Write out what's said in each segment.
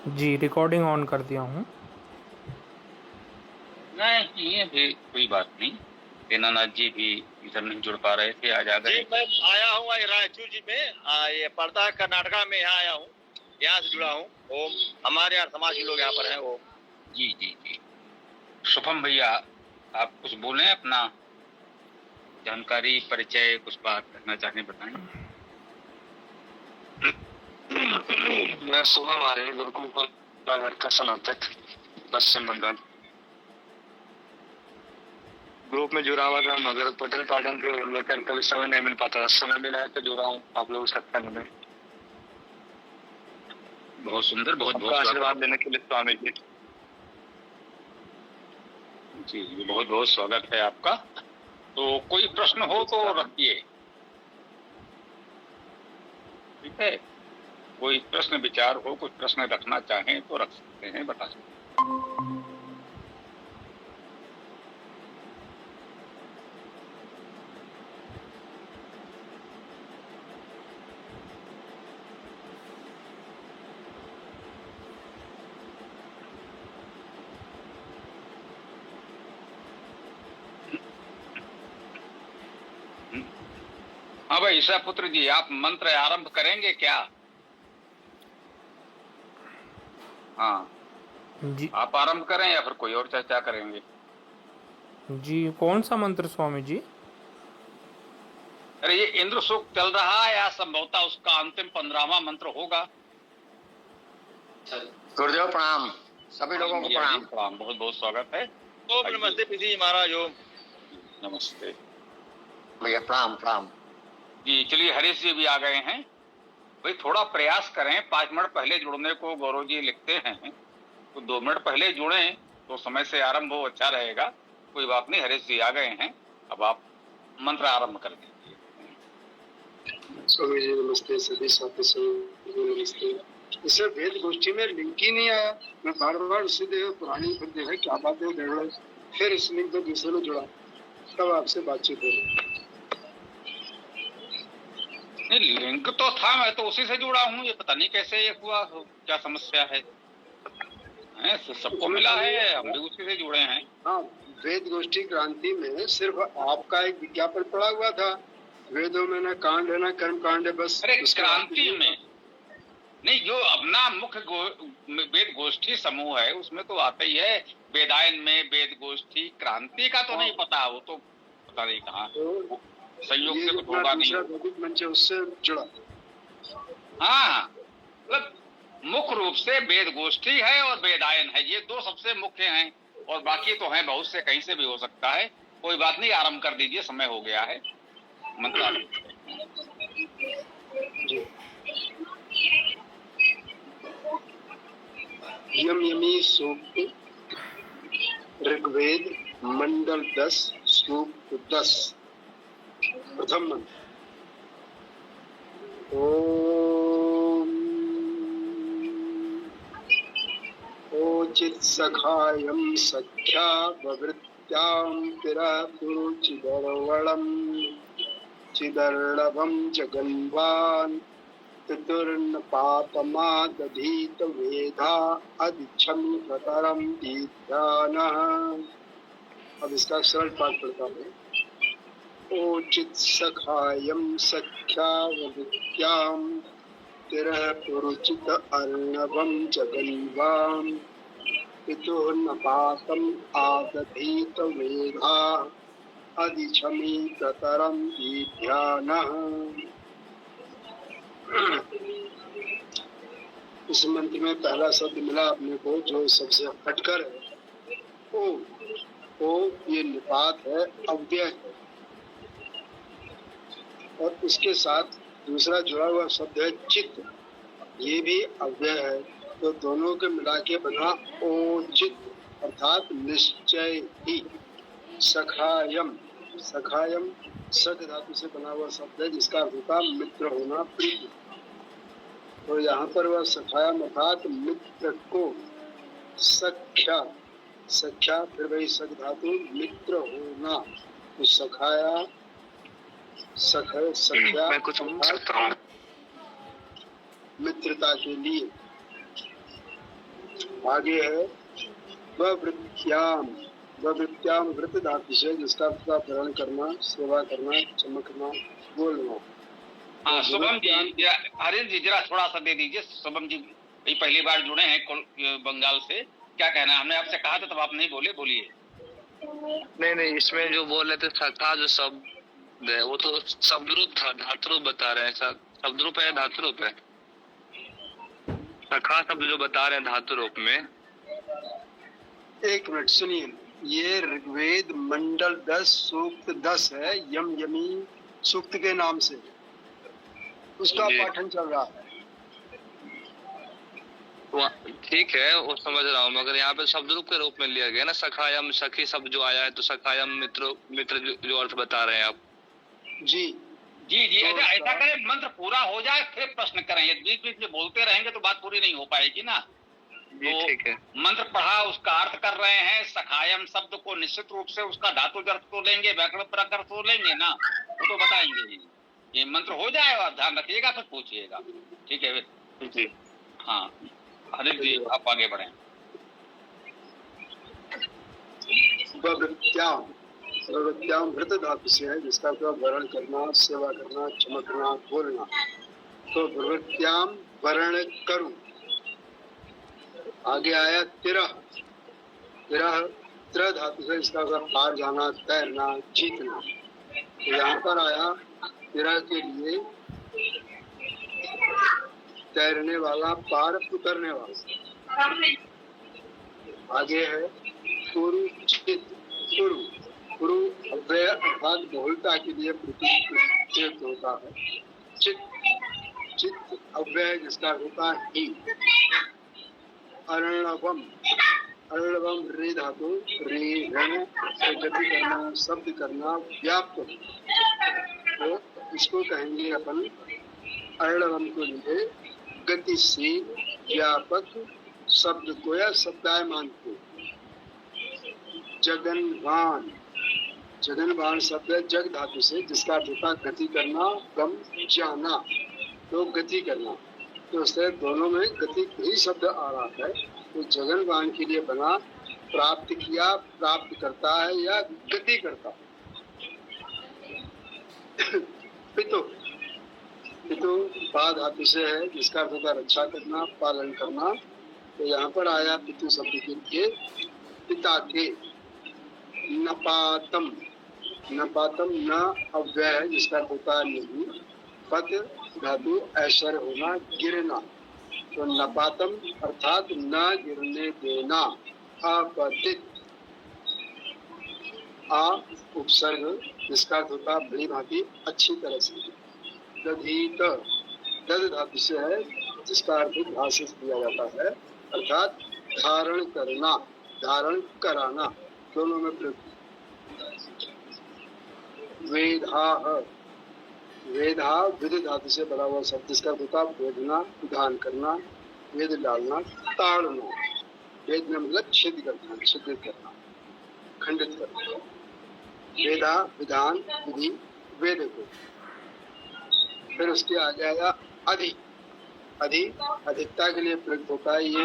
Ji, recording on कर दिया हूँ। नहीं, ये भी कोई बात नहीं। दीनानाथ जी भी इधर नहीं जुड़ पा रहे थे, आज आ गए। मैं आया हूँ रायचूर जी में, ये पर्दा कर्नाटका में यहाँ आया हूँ, यहाँ से जुड़ा हूँ। ओम, हमारे यहाँ समाज के लोग यहाँ पर हैं। ओम जी जी जी। शुभम भैया, आप कुछ बोलें, अपना जानकारी, परिचय, कुछ बात करना चाहें, बताएं। मैं शुभम आ रही गुरुकुल का स्नातक पश्चिम बंगाल ग्रुप में जुड़ा हुआ था, मगर पटेल पाटन के लेकर कभी समय नहीं मिल पाता। समय मिला है तो जुड़ा हूँ आप लोगों से। बहुत सुंदर, बहुत बहुत आशीर्वाद देने के लिए स्वामी जी। जी, बहुत बहुत स्वागत है आपका। तो कोई प्रश्न हो तो रखिए, ठीक है। कोई प्रश्न विचार हो, कुछ प्रश्न रखना चाहें तो रख सकते हैं, बता सकते हैं। हाँ भाई ईशा पुत्र जी, आप मंत्र आरंभ करेंगे क्या? हाँ जी आप आरंभ करें या फिर कोई और चर्चा करेंगे? जी, कौन सा मंत्र स्वामी जी? अरे ये इंद्र सूक्त चल रहा है, या संभवतः उसका अंतिम 15वां मंत्र होगा। गुरुदेव प्रणाम, सभी लोगों को प्रणाम। प्रणाम, बहुत बहुत स्वागत है। ओम नमस्ते पीसी महाराज। ओम नमस्ते भैया, प्रणाम प्रणाम जी। चलिए, हरीश जी भी आ गए हैं। भाई थोड़ा प्रयास करें, 5 मिनट पहले जुड़ने को गौरव जी लिखते हैं, तो 2 मिनट पहले जुड़ें तो समय से आरंभ हो, अच्छा रहेगा। कोई बात नहीं, हरीश जी आ गए हैं, अब आप मंत्र आरंभ कर दीजिए। स्वामी जी नमस्ते, सभी साथी सभी नमस्ते। इसे वेद गोष्ठी में लिंक ही नहीं आया। मैं बार बार उसे पुरानी फिर देखा क्या बात है, देख लो। फिर इस लिंक को दूसरे में जुड़ा, तब आपसे बातचीत हो रही। नहीं, लिंक तो था, मैं तो उसी से जुड़ा हूँ। ये पता नहीं कैसे ये हुआ, क्या समस्या है। सबको मिला है, हम भी उसी से जुड़े हैं। हाँ, वेद गोष्ठी क्रांति में सिर्फ आपका एक विज्ञापन पड़ा हुआ था। वेदों में ना कांड है ना कर्म कांड है, बस। अरे क्रांति में नहीं, जो अपना मुख्य वेद गोष्ठी समूह है उसमें तो आता ही है। वेदायन में वेद गोष्ठी, क्रांति का तो नहीं पता, वो तो पता नहीं कहाँ तो संयोग से कुछ होगा नहीं। वैदिक मंच उससे जुड़ा। हाँ, मतलब मुख्य रूप से वेद गोष्ठी है और वेदायन है, ये 2 सबसे मुख्य हैं, और बाकी तो हैं बहुत से, कहीं से भी हो सकता है। कोई बात नहीं, आरंभ कर दीजिए, समय हो गया है। मंत्र यम यमी सूक्त, ऋग्वेद मंडल 10 सूक्त 10, प्रथम मंत्र। ओम ओचित सखायम सख्या ववृत्याम तिरा पुरुचिदर्वणम चिदर्णवम जगन्वान पितुर्न पापमादधीत वेधा अधिक्षम प्रतरम दीध्यानः। अब इसका सरल पाठ पढ़ता हूँ। ओचित सखायम सख्या वविद्याम तिरः पुरुचित अर्णवम जगन्वाम पितुर्न पापम आदधीत वेधा अधिक्षमी प्रतरम दीध्यानः। इस मंत्र में पहला शब्द मिला अपने को जो सबसे हटकर है। ओ ये निपात है, अव्यय है, और इसके साथ दूसरा जुड़ा हुआ शब्द है चित्त, ये भी अव्यय है। तो दोनों के मिला के बना ओ चित्त, अर्थात निश्चय ही। सखायम, सखायम सख धातु से बना हुआ शब्द है, जिसका अर्थ होता मित्र होना, प्रीति। तो यहाँ पर वह सखाया अर्थात मित्र को, सख्या, सख्या फिर वही सख धातु, मित्र होना। तो सखाया सख्या मैं कुछ बोल सकता हूँ। मित्रता के लिए। आगे है ववृत्याम। ववृत्याम वृत्त धातु से, जिसका अर्थ ग्रहण करना, सेवा करना, चमकना, बोलना। हाँ शुभम जी, हरीश जी जरा थोड़ा सा दे दीजिए। शुभम जी ये पहली बार जुड़े हैं बंगाल से, क्या कहना है? हमने आपसे कहा था तब आप नहीं बोले, बोलिए। नहीं, इसमें जो बोल रहे थे सखा जो शब्द है वो तो शब्द रूप था, धातु रूप बता रहे हैं। शब्द रूप है धातु रूप है? सखा शब्द जो बता रहे हैं धातु रूप में। एक मिनट सुनिए, ये ऋग्वेद मंडल 10 सूक्त 10 है, यम यमी सूक्त के नाम से, उसका पाठन चल रहा है। ठीक है, वो समझ रहा हूँ, मगर यहाँ पे शब्द रूप के रूप में लिया गया ना सखायम, सखी शब्द जो आया है, तो सखायम मित्र जो अर्थ बता रहे हैं आप। जी जी जी, तो ऐसा करें, मंत्र पूरा हो जाए फिर प्रश्न करें। यदि बीच बीच में बोलते रहेंगे तो बात पूरी नहीं हो पाएगी ना। जी ठीक है। मंत्र पढ़ा, उसका अर्थ कर रहे हैं। सखायम शब्द को निश्चित रूप से उसका धातु अर्थ तो लेंगे, व्याकरण पर अर्थ तो लेंगे ना, वो तो बताएंगे। ये मंत्र हो जाए और ध्यान रखिएगा, फिर पूछिएगा, ठीक है जी हाँ। हरीश जी आप आगे बढ़े। ववृत्याम वृत्त धातु से है, जिसका वर्ण करना, सेवा करना, चमकना, बोलना। तो ववृत्याम वर्ण करूं। आगे आया तिरह। तिरह त्र धातु से, इसका पार जाना, तैरना, जीतना। तो यहाँ पर आया तिरह के लिए तैरने वाला, पार उतरने वाला। आगे है पुरुचित। पुरु अव्यय अर्थात बहुलता के लिए प्रयुक्त होता है। चित्त अव्यय, जिसका होता ही। अर्णवम। अर्णवम रे धातु, रे रण से गति करना, शब्द करना, व्याप्त। तो इसको कहेंगे अपन अर्णवम को लिए गतिशील, व्यापक, शब्द को या शब्दायमान को। जगनवान। जगनवान शब्द है जग धातु से, जिसका अर्थ होता गति करना, गम जाना, तो गति करना। तो उससे दोनों में गति ही शब्द आ रहा है। तो जगनवान के लिए बना प्राप्त किया, प्राप्त करता है या गति करता है। पितु। पितु पा धातु से है, जिसका अर्थ होता रक्षा करना, पालन करना। तो यहाँ पर आया पितु शब्द के लिए पिता के। नपातम। नपातम न अव्यय है, जिसका अर्थ होता है नहीं। पत धातु ऐश्वर्य होना, गिरना। तो नपातम अर्थात न गिरने देना, अपतित। आ उपसर्ग, जिसका अर्थ होता है बड़ी भांति, अच्छी तरह से। दधीत। दध धातु से है, जिसका अर्थ घास दिया जाता है, अर्थात धारण करना, धारण कराना, दोनों में प्रयुक्त। वेदाह। वेदा विध धातु से बना हुआ शब्द, जिसका अर्थ होता वेदना, विधान करना, वेद डालना, ताड़ना। वेद में मतलब छिद करना, छिद्रित करना, खंडित करना। वेदा विधान, विधि, वेद को। फिर उसके आगे आया अधि। अधि अधिकता के लिए प्रयुक्त होता है। ये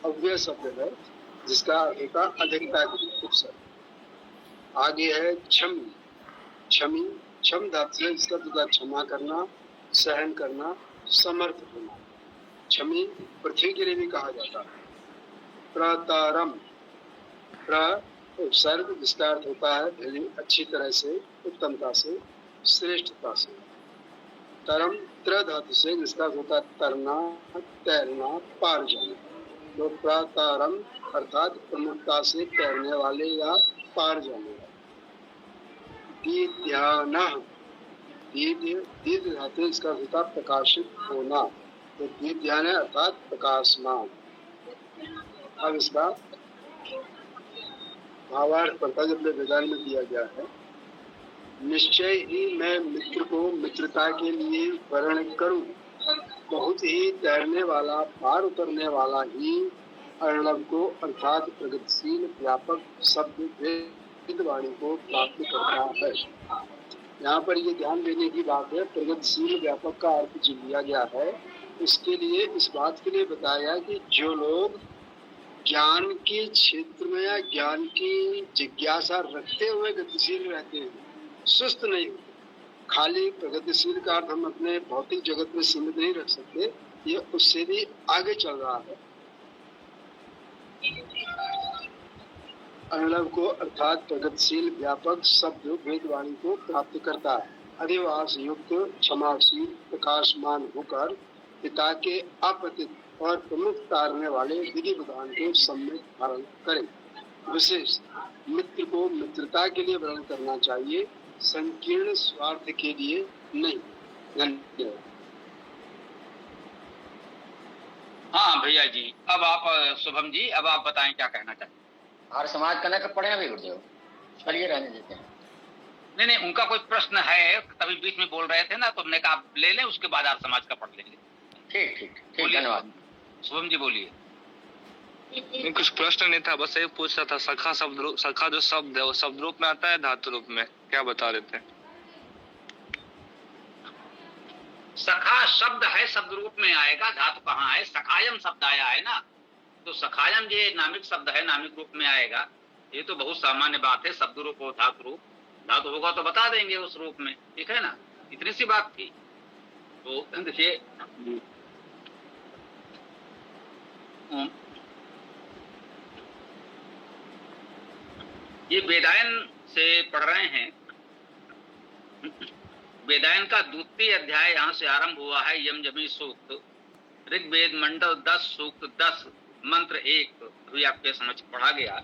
अव्यय शब्द है, जिसका अर्थ होता अधिकता के लिए उपसर्ग। आगे है क्षमी। क्षमी क्षम धातु से, जिसका अर्थ होता क्षमा करना, सहन करना, समर्थ होना। क्षमी पृथ्वी के लिए भी कहा जाता है। प्रतारम। प्र उपसर्ग, जिसका अर्थ होता है अच्छी तरह से, उत्तमता से, श्रेष्ठता से। तरम त्र धातु से, जिसका अर्थ होता है तरना, तैरना, पार जाना। तो प्रतारम अर्थात प्रमुखता से तैरने वाले या पार जाने वाले। दीध्यान। दीर्घ धातु, इसका अर्थ होता प्रकाशित होना। तो दीध्यान अर्थात प्रकाशमान। अब इसका भावार्थ पढ़ता जब वेदांत में दिया गया है। निश्चय ही मैं मित्र को मित्रता के लिए वर्ण करूं। बहुत ही तैरने वाला, पार उतरने वाला ही अर्णव को अर्थात प्रगतिशील, व्यापक शब्द वेद वाणी को प्राप्त करता है। यहाँ पर ये ध्यान देने की बात है, प्रगतिशील व्यापक का अर्थ जो लिया गया है, इसके लिए इस बात के लिए बताया कि जो लोग ज्ञान के क्षेत्र में या ज्ञान की जिज्ञासा रखते हुए गतिशील रहते हैं, सुस्त नहीं होते। खाली प्रगतिशील का अर्थ हम अपने भौतिक जगत में सीमित नहीं रख सकते, ये उससे भी आगे चल रहा है। अनुभव को अर्थात प्रगतिशील व्यापक शब्द वेदवाणी को प्राप्त करता है। अधिवास युक्त क्षमाशील प्रकाशमान होकर पिता के अपतित और प्रमुख तारने वाले विधि विधान को सम्यक धारण करें। विशेष मित्र को मित्रता के लिए वर्ण करना चाहिए, संकीर्ण स्वार्थ के लिए नहीं। धन्यवाद। हाँ भैया जी, अब आप शुभम जी, अब आप बताएं क्या कहना चाहते हैं। हर समाज का न पढ़े अभी गुरुदेव, चलिए रहने देते हैं। नहीं, उनका कोई प्रश्न है, तभी बीच में बोल रहे थे ना, तो हमने कहा आप ले लें, उसके बाद आप समाज का पढ़ लेंगे। ठीक ठीक ठीक, धन्यवाद। शुभम जी बोलिए। नहीं, कुछ प्रश्न नहीं था, बस ये पूछ रहा था, सखा सखा जो शब्द है वो शब्द रूप में आता है धातु रूप में, क्या बता रहे थे? सखा शब्द है, शब्द रूप में आएगा, धातु कहाँ है? सखायम शब्द आया है ना, तो सखायम ये नामिक शब्द है, नामिक रूप में आएगा। ये तो बहुत सामान्य बात है, शब्द रूप हो धातु रूप, धातु होगा तो बता देंगे उस रूप में, ठीक है ना, इतनी सी बात थी। तो देखिए ये वेदायन से पढ़ रहे हैं। वेदायन का द्वितीय अध्याय यहाँ से आरंभ हुआ है, यम जमी सूक्त, ऋग्वेद मंडल 10 सूक्त 10 मंत्र 1 अभी आपके समझ पढ़ा गया।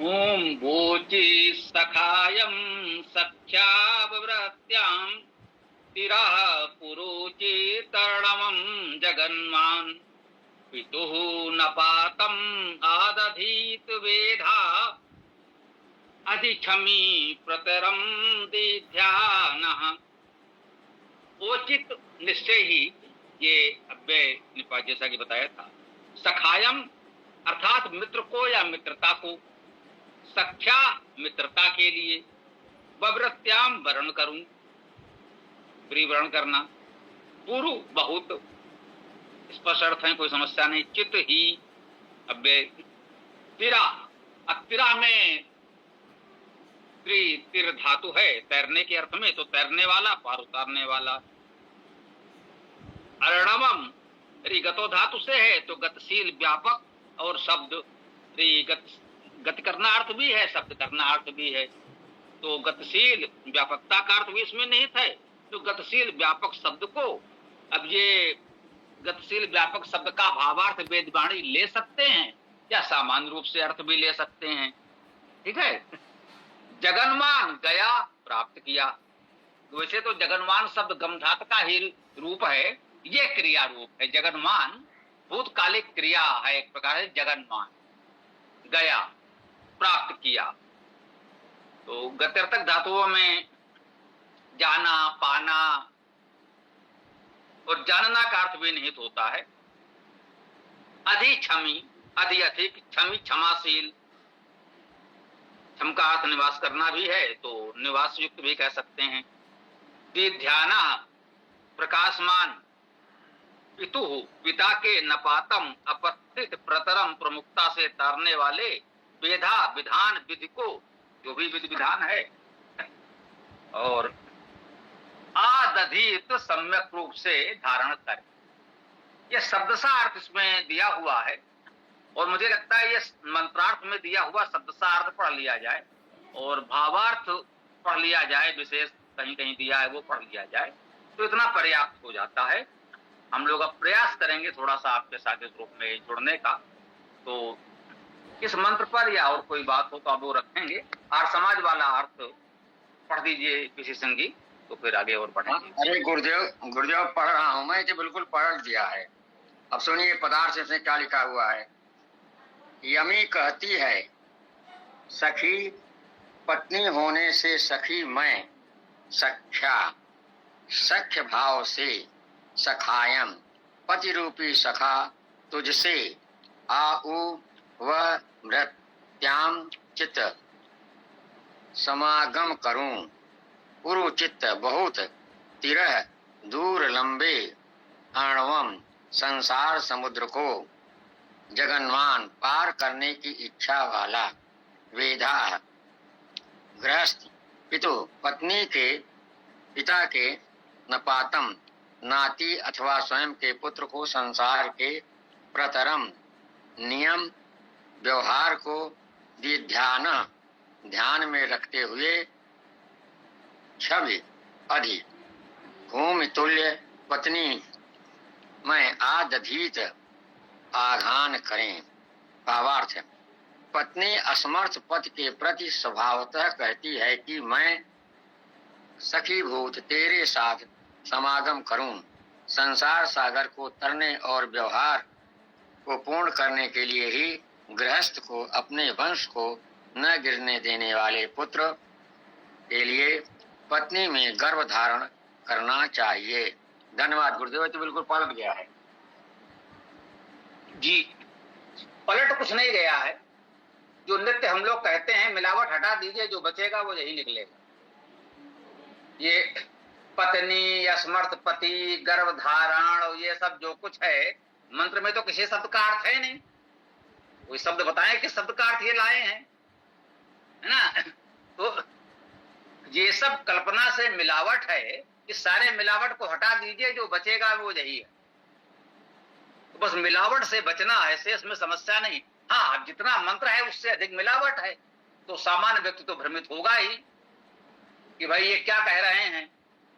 ओम वोचि सखायम सख्यावृत्याम तिरः पुरोचि तरणमं जगन्मान पितुः नपातम आदधीत वेधा अधिक्षमी प्रतरम दीध्यानः। उचित निश्चय ही, ये अव्यय निपात जैसा कि बताया था। सखायम अर्थात मित्र को या मित्रता को, सख्या मित्रता के लिए, वव्रत्याम वर्ण करूं, वर्ण करना, पुरु बहुत, स्पष्ट अर्थ है, कोई समस्या नहीं। चित ही अव्यय। तिरा, अब तिरा में तिर धातु है तैरने के अर्थ में, तो तैरने वाला, पार उतारने वाला। अर्णवम गतो धातु से है, तो गतिशील व्यापक, और शब्द गति करना अर्थ भी है, शब्द करना अर्थ भी है, तो गतिशील व्यापकता का अर्थ भी इसमें निहित है। तो गतिशील व्यापक शब्द को, अब ये गतिशील व्यापक शब्द का भावार्थ वेदवाणी ले सकते हैं या सामान्य रूप से अर्थ भी ले सकते हैं, ठीक है। जगन्मान गया, प्राप्त किया। वैसे तो जगन्मान शब्द गमधात का ही रूप है, ये क्रिया रूप है। जगन्मान भूतकालिक क्रिया है, एक प्रकार है जगन्मान, गया, प्राप्त किया। तो गत्यर्थक धातुओं में जाना, पाना और जानना का अर्थ भी निहित होता है। अधि क्षमी, अधि अधिक, क्षमी क्षमाशील, क्षम का अर्थ निवास करना भी है, तो निवास युक्त भी कह सकते हैं। ध्याना प्रकाशमान, पितु पिता के नपातम अपत्तित प्रतरम प्रमुखता से तारने वाले, वेधा विधान विधि को, जो भी विधि विधान है, और आदधित सम्यक रूप से धारण कर। यह शब्दसा अर्थ इसमें दिया हुआ है, और मुझे लगता है ये मंत्रार्थ में दिया हुआ शब्दसा अर्थ पढ़ लिया जाए और भावार्थ पढ़ लिया जाए, विशेष कहीं कहीं दिया है वो पढ़ लिया जाए, तो इतना पर्याप्त हो जाता है। हम लोग अब प्रयास करेंगे थोड़ा सा आपके साथ इस रूप में जुड़ने का। तो इस मंत्र पर या और कोई बात हो तो अब वो रखेंगे। आर समाज वाला अर्थ पढ़ दीजिए किसी संगी, तो फिर आगे और बढ़ेंगे। अरे गुरुदेव पढ़ रहा हूँ मैं, तो बिल्कुल पढ़ दिया है। अब सुनिए पदार्थ से क्या लिखा हुआ है। यमी कहती है, सखी पत्नी होने से सखी मैं, सख्या सख्य भाव से सखायम, पति रूपी सखा तुझसे आउ व मृत्याम चित समागम करूं, उरुचित बहुत तिरह दूर लंबे आणवम संसार समुद्र को जगन्मान पार करने की इच्छा वाला वेधा गृहस्थ पितु पत्नी के पिता के नपातम नाती अथवा स्वयं के पुत्र को संसार के प्रतरम नियम व्यवहार को ध्यान में रखते हुए छवि अधि भूमि तुल्य पत्नी में आदधीत आघान करें। भावार्थ, पत्नी असमर्थ पति के प्रति स्वभावतः कहती है कि मैं सखीभूत तेरे साथ समागम करूं, संसार सागर को तरने और व्यवहार को पूर्ण करने के लिए ही गृहस्थ को अपने वंश को न गिरने देने वाले पुत्र के लिए पत्नी में गर्भ धारण करना चाहिए। धन्यवाद गुरुदेव। तो बिल्कुल पलट गया है जी, पलट कुछ नहीं गया है। जो नित्य हम लोग कहते हैं मिलावट हटा दीजिए, जो बचेगा वो यही निकलेगा। ये पत्नी, असमर्थ पति, गर्भधारण और ये सब जो कुछ है मंत्र में तो किसी शब्द का अर्थ है नहीं। कोई शब्द बताएं कि शब्द का अर्थ ये लाए हैं, है ना। तो ये सब कल्पना से मिलावट है। इस सारे मिलावट को हटा दीजिए, जो बचेगा वो यही है। तो बस मिलावट से बचना है, से इसमें समस्या नहीं। हाँ, जितना मंत्र है उससे अधिक मिलावट है तो सामान्य व्यक्ति तो भ्रमित होगा ही कि भाई ये क्या कह रहे हैं,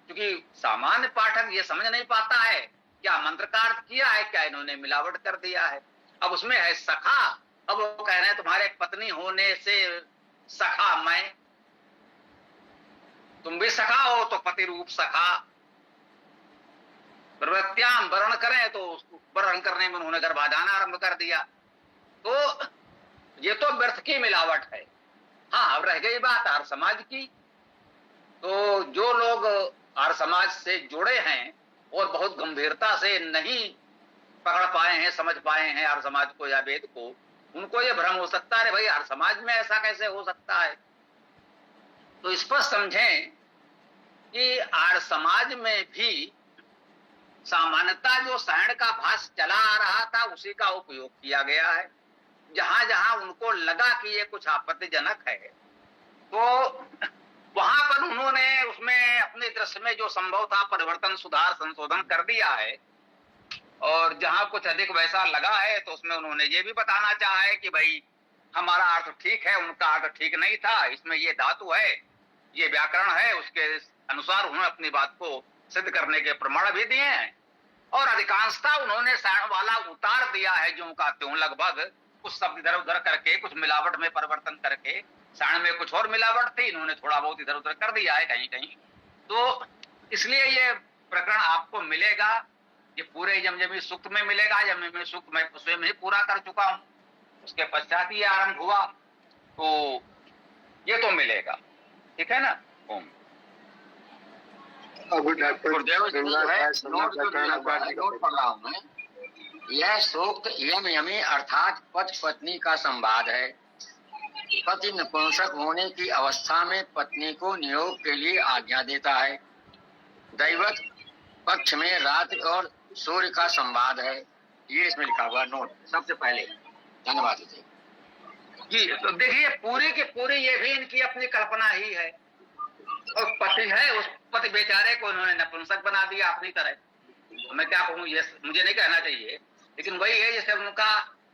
क्योंकि सामान्य पाठक ये समझ नहीं पाता है क्या मंत्र का अर्थ किया है, क्या इन्होंने मिलावट कर दिया है। अब उसमें है सखा, अब वो कह रहे हैं तुम्हारे पत्नी होने से सखा मैं, तुम भी सखा हो तो पति रूप सखा। प्रवृत्त्याम वर्ण करें तो वर्ण करने में उन्होंने गर्भाधान आरंभ कर दिया। तो ये तो व्यर्थ की मिलावट है। हाँ, अब रह गई बात आर्य समाज की। तो जो लोग आर्य समाज से जुड़े हैं और बहुत गंभीरता से नहीं पकड़ पाए हैं, समझ पाए हैं आर्य समाज को या वेद को, उनको ये भ्रम हो सकता है भाई आर्य समाज में ऐसा कैसे हो सकता है। तो स्पष्ट समझें कि आर्य समाज में भी सामान्यता जो सायण का भाष चला आ रहा था उसी का उपयोग किया गया है। जहां जहां उनको लगा कि ये कुछ आपत्तिजनक है तो वहां पर उन्होंने उसमें अपने दृश्य में जो संभव था परिवर्तन, सुधार, संशोधन कर दिया है। और जहां कुछ अधिक वैसा लगा है तो उसमें उन्होंने ये भी बताना चाहा है कि भाई हमारा अर्थ ठीक है, उनका अर्थ ठीक नहीं था, इसमें ये धातु है, ये व्याकरण है, उसके अनुसार उन्होंने अपनी बात को सिद्ध करने के प्रमाण भी दिए हैं। और अधिकांशता उन्होंने सायण वाला उतार दिया है, ज्यों का त्यों लगभग, कुछ शब्द इधर उधर करके, कुछ मिलावट में परिवर्तन करके। सायण में कुछ और मिलावट थी, इन्होंने थोड़ा बहुत इधर उधर कर दिया है कहीं कहीं। तो इसलिए ये प्रकरण आपको मिलेगा, ये पूरे यमयमी सूक्त में मिलेगा। यमयमी सूक्त मैं स्वयं ही पूरा कर चुका हूं, उसके पश्चात ये आरंभ हुआ, तो ये तो मिलेगा। ठीक है ना। ओम गुरुदेव नोट पढ़ रहा हूँ मैं। यह सूक्त यम यमी अर्थात पति पत्नी का संवाद है। पति नपुंसक होने की अवस्था में पत्नी को नियोग के लिए आज्ञा देता है। दैवत पक्ष में रात्रि और सूर्य का संवाद है। ये इसमें लिखा हुआ नोट सबसे पहले। धन्यवाद जी। तो देखिए पूरी की पूरी ये भी इनकी अपनी कल्पना ही है। और पति है, उस पति बेचारे को इन्होंने नपुंसक बना दिया अपनी तरह। मैं क्या कहूँ, ये मुझे नहीं कहना चाहिए, लेकिन वही है जैसे उनका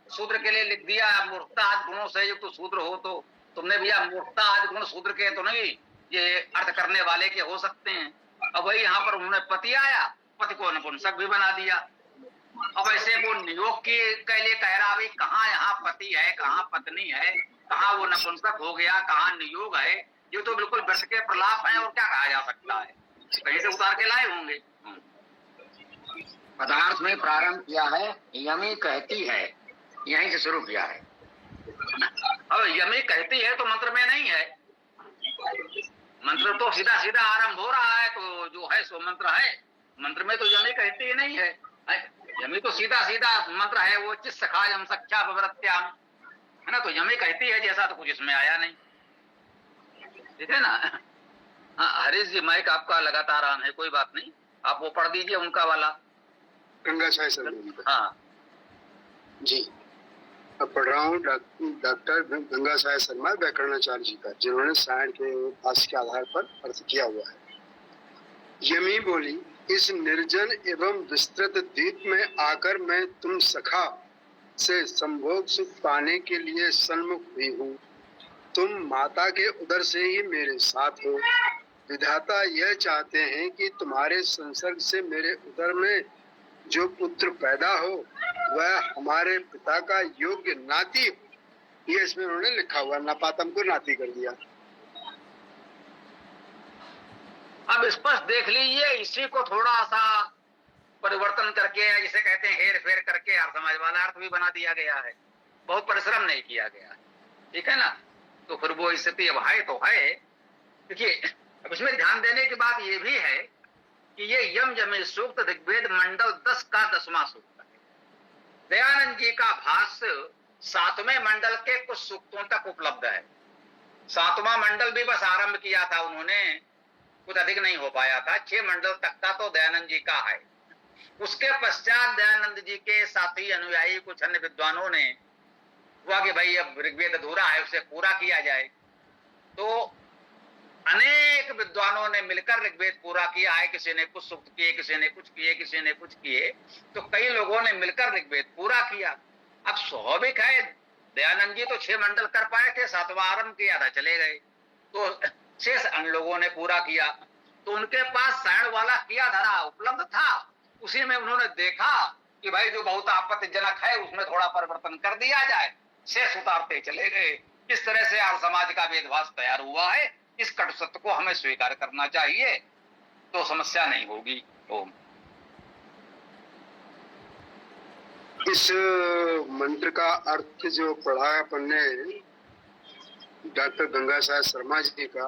शूद्र के लिए लिख दिया मूर्खता आदि गुणों से युक्त शूद्र हो, तो तुमने भैया मूर्खता आदि गुण शूद्र के तो नहीं, ये अर्थ करने वाले के हो सकते हैं। अब वही यहाँ पर उन्होंने पति आया, पति को नपुंसक भी बना दिया। अब ऐसे वो नियोग के लिए कह रहा भाई कहाँ यहाँ पति है, कहाँ पत्नी है, कहाँ वो नपुंसक हो गया, कहाँ नियोग है। ये तो बिल्कुल व्यर्थ के प्रलाप है, और क्या कहा जा सकता है, कहीं से उतार के लाए होंगे। पदार्थ में प्रारंभ किया है, यमी कहती है, यहीं से शुरू किया है। अब यमी कहती है तो मंत्र में नहीं है, मंत्र तो सीधा सीधा आरंभ हो रहा है, तो जो है सो मंत्र है। मंत्र में तो यमी कहती नहीं है, यमी तो सीधा सीधा मंत्र है, वो चित सखायम सख्या प्रवृत्त्याम, है ना। तो यमी कहती है जैसा तो कुछ इसमें आया नहीं, ठीक है ना। हाँ हरीश जी, माइक आपका लगातार ऑन है, कोई बात नहीं, आप वो पढ़ दीजिए उनका वाला। गंगा साय शर्मा जी का। हाँ जी, अब पढ़ रहा हूँ डॉक्टर गंगा साय शर्मा व्याकरणाचार्य जी का, जिन्होंने सायण के भाष्य के आधार पर अर्थ किया हुआ है। यमी बोली, इस निर्जन एवं विस्तृत द्वीप में आकर मैं तुम सखा से संभोग सुख पाने के लिए सन्मुख हुई हूँ। तुम माता के उदर से ही मेरे साथ हो। विधाता यह चाहते हैं कि तुम्हारे संसर्ग से मेरे उदर में जो पुत्र पैदा हो वह हमारे पिता का योग्य नाती हो। ये इसमें उन्होंने लिखा हुआ, नपातम को नाती कर दिया। अब स्पष्ट देख लीजिए, इसी को थोड़ा सा परिवर्तन करके, जिसे कहते हैं हेर फेर करके अर्थ समाज वाला अर्थ भी बना दिया गया है। बहुत परिश्रम नहीं किया गया, ठीक है ना। तो फिर वो स्थिति अब है तो है। देखिए अब इसमें ध्यान देने की बात ये भी है कि ये यम यमी सूक्त ऋग्वेद मंडल 10 का 10वां सूक्त है। दयानंद जी का भाष्य 7वें मंडल के कुछ सूक्तों तक उपलब्ध है। 7वां मंडल भी बस आरंभ किया था उन्होंने, कुछ अधिक नहीं हो पाया था। 6 मंडल तक का तो दयानंद जी का है। उसके पश्चात दयानंद जी के साथी अनुयायी कुछ अन्य विद्वानों ने हुआ कि भाई अब ऋग्वेद अधूरा है, उसे पूरा किया जाए। तो अनेक विद्वानों ने मिलकर ऋग्वेद पूरा किया है। किसी ने कुछ सूक्त किए, किसी ने कुछ किए, किसी ने कुछ किए, तो कई लोगों ने मिलकर ऋग्वेद पूरा किया। अब स्वाभाविक है, दयानंद जी तो 6 मंडल कर पाए थे, 7वां आरंभ किया था, चले गए, तो शेष अन्य लोगों ने पूरा किया। तो उनके पास सायण वाला किया धरा उपलब्ध था, उसी में उन्होंने देखा कि भाई जो बहुत आपत्तिजनक है उसमें थोड़ा परिवर्तन कर दिया जाए, शेष उतारते चले गए। इस तरह से आर्य समाज का वेदभास तैयार हुआ है। इस कटु सत्य को हमें स्वीकार करना चाहिए, तो समस्या नहीं होगी। ओम। इस मंत्र का अर्थ जो पढ़ा अपन ने डॉक्टर गंगा साय शर्मा जी का,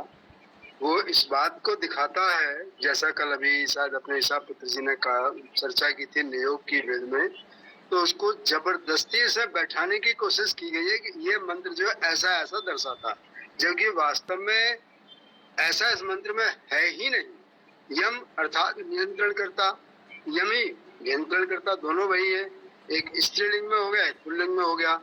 वो इस बात को दिखाता है, जैसा कल अभी शायद अपने ईसा पुत्र जी ने कहा, चर्चा की थी नियोग की वेद में, तो उसको जबरदस्ती से बैठाने की कोशिश की गई है कि ये मंत्र जो ऐसा ऐसा दर्शाता, जबकि वास्तव में ऐसा इस मंत्र में है ही नहीं। यम अर्थात नियंत्रण करता, यमी नियंत्रण करता, दोनों वही है। एक स्त्रीलिंग में हो गया, एक पुल्लिंग में हो गया,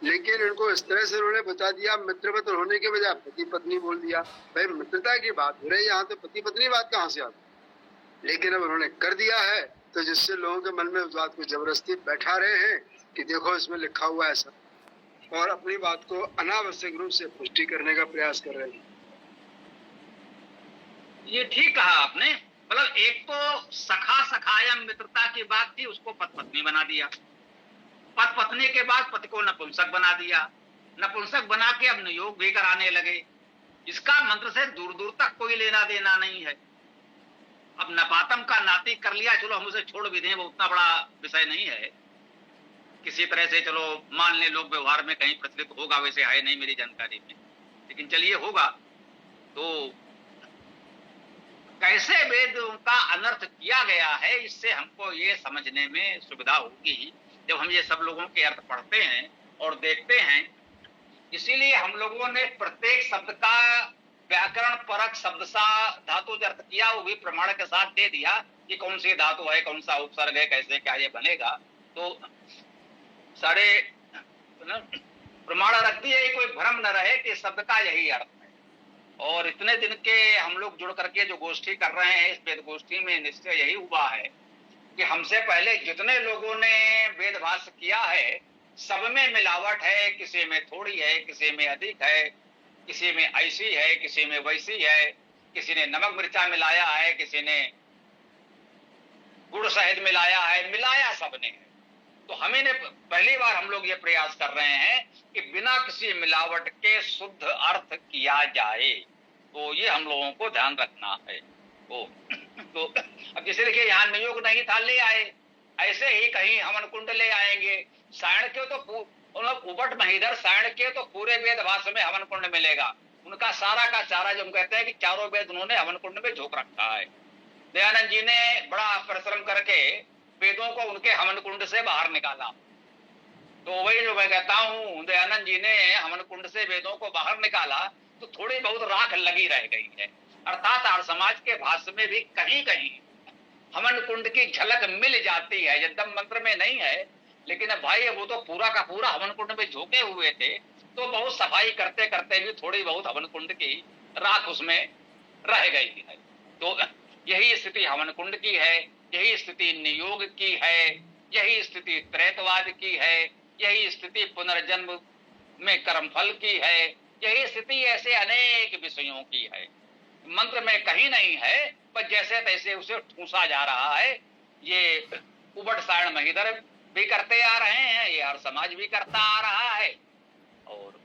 लेकिन इनको इस तरह से उन्होंने बता दिया, मित्रवत होने के बजाय पति पत्नी बोल दिया। भाई मित्रता की बात हो रही है, यहाँ तो पति पत्नी बात कहाँ से आती। लेकिन अब उन्होंने कर दिया है, तो जिससे लोगों के मन में उस बात को जबरदस्ती बैठा रहे हैं कि देखो इसमें लिखा हुआ है ऐसा, और अपनी बात को अनावश्यक रूप से पुष्टि करने का प्रयास कर रहे हैं। ये ठीक कहा आपने। मतलब एक तो सखा सखायम मित्रता की बात थी, उसको पत पत्नी बना दिया। पत पत्नी के बाद पति को नपुंसक बना दिया, नपुंसक बना के अब नियोग भी कराने लगे। इसका मंत्र से दूर दूर तक कोई लेना देना नहीं है। अब नपातम का नाती कर लिया, चलो हम उसे छोड़ भी दें, वो उतना बड़ा विषय नहीं है। किसी तरह से चलो मान ले लोग व्यवहार में कहीं प्रचलित होगा, वैसे है नहीं मेरी जानकारी में, लेकिन चलिए होगा। तो कैसे वेदों का अनर्थ किया गया है, इससे हमको ये समझने में सुविधा होगी जब हम ये सब लोगों के अर्थ पढ़ते हैं और देखते हैं। इसीलिए हम लोगों ने प्रत्येक शब्द का व्याकरण परक शब्द सा धातु अर्थ किया, वो भी प्रमाण के साथ दे दिया कि कौन सी धातु है, कौन सा उपसर्ग है, कैसे क्या ये बनेगा। तो सारे प्रमाण रख दिए, कोई भ्रम न रहे कि शब्द का यही अर्थ है। और इतने दिन के हम लोग जुड़ करके जो गोष्ठी कर रहे हैं, इस वेद गोष्ठी में निश्चय यही हुआ है कि हमसे पहले जितने लोगों ने वेद भाष्य किया है, सब में मिलावट है। किसी में थोड़ी है, किसी में अधिक है, किसी में ऐसी है, किसी में वैसी है, किसी ने नमक मिर्चा मिलाया है, किसी ने गुड़ शहद मिलाया है, मिलाया सबने। तो हमें पहली बार हम लोग ये प्रयास कर रहे हैं कि बिना किसी मिलावट के शुद्ध अर्थ किया जाए। तो ये हम लोगों को ध्यान रखना है। तो अब जैसे देखिए यहाँ नियोग नहीं था, ले आए, ऐसे ही कहीं हवन कुंड ले आएंगे। सायण के तो उबट महीधर सायण के तो पूरे वेद भाष्य में हवन कुंड मिलेगा। उनका सारा का सारा जो हम कहते हैं कि चारों वेद उन्होंने हवन कुंड में झोंक रखा है। दयानंद जी ने बड़ा परिश्रम करके वेदों को उनके हवन कुंड से बाहर निकाला। तो वही जो मैं कहता हूँ, दयानंद जी ने हवन कुंड से वेदों को बाहर निकाला तो थोड़ी बहुत राख लगी रह गई है। अर्थात आर्य समाज के भाष्य में भी कहीं कहीं हवन कुंड की झलक मिल जाती है। एकदम मंत्र में नहीं है, लेकिन अब भाई वो तो पूरा का पूरा हवन कुंड में झोंके हुए थे, तो बहुत सफाई करते करते भी थोड़ी बहुत हवन कुंड की राख उसमें रह गई है। तो यही स्थिति हवन कुंड की है, यही स्थिति नियोग की है, यही स्थिति त्रैतवाद की है, यही स्थिति पुनर्जन्म में कर्मफल की है, यही स्थिति ऐसे अनेक विषयों की है। मंत्र में कहीं नहीं है, पर जैसे तैसे उसे ठूसा जा रहा है। ये उबट सायण महीधर भी करते आ रहे हैं, ये हर समाज भी करता आ रहा है, और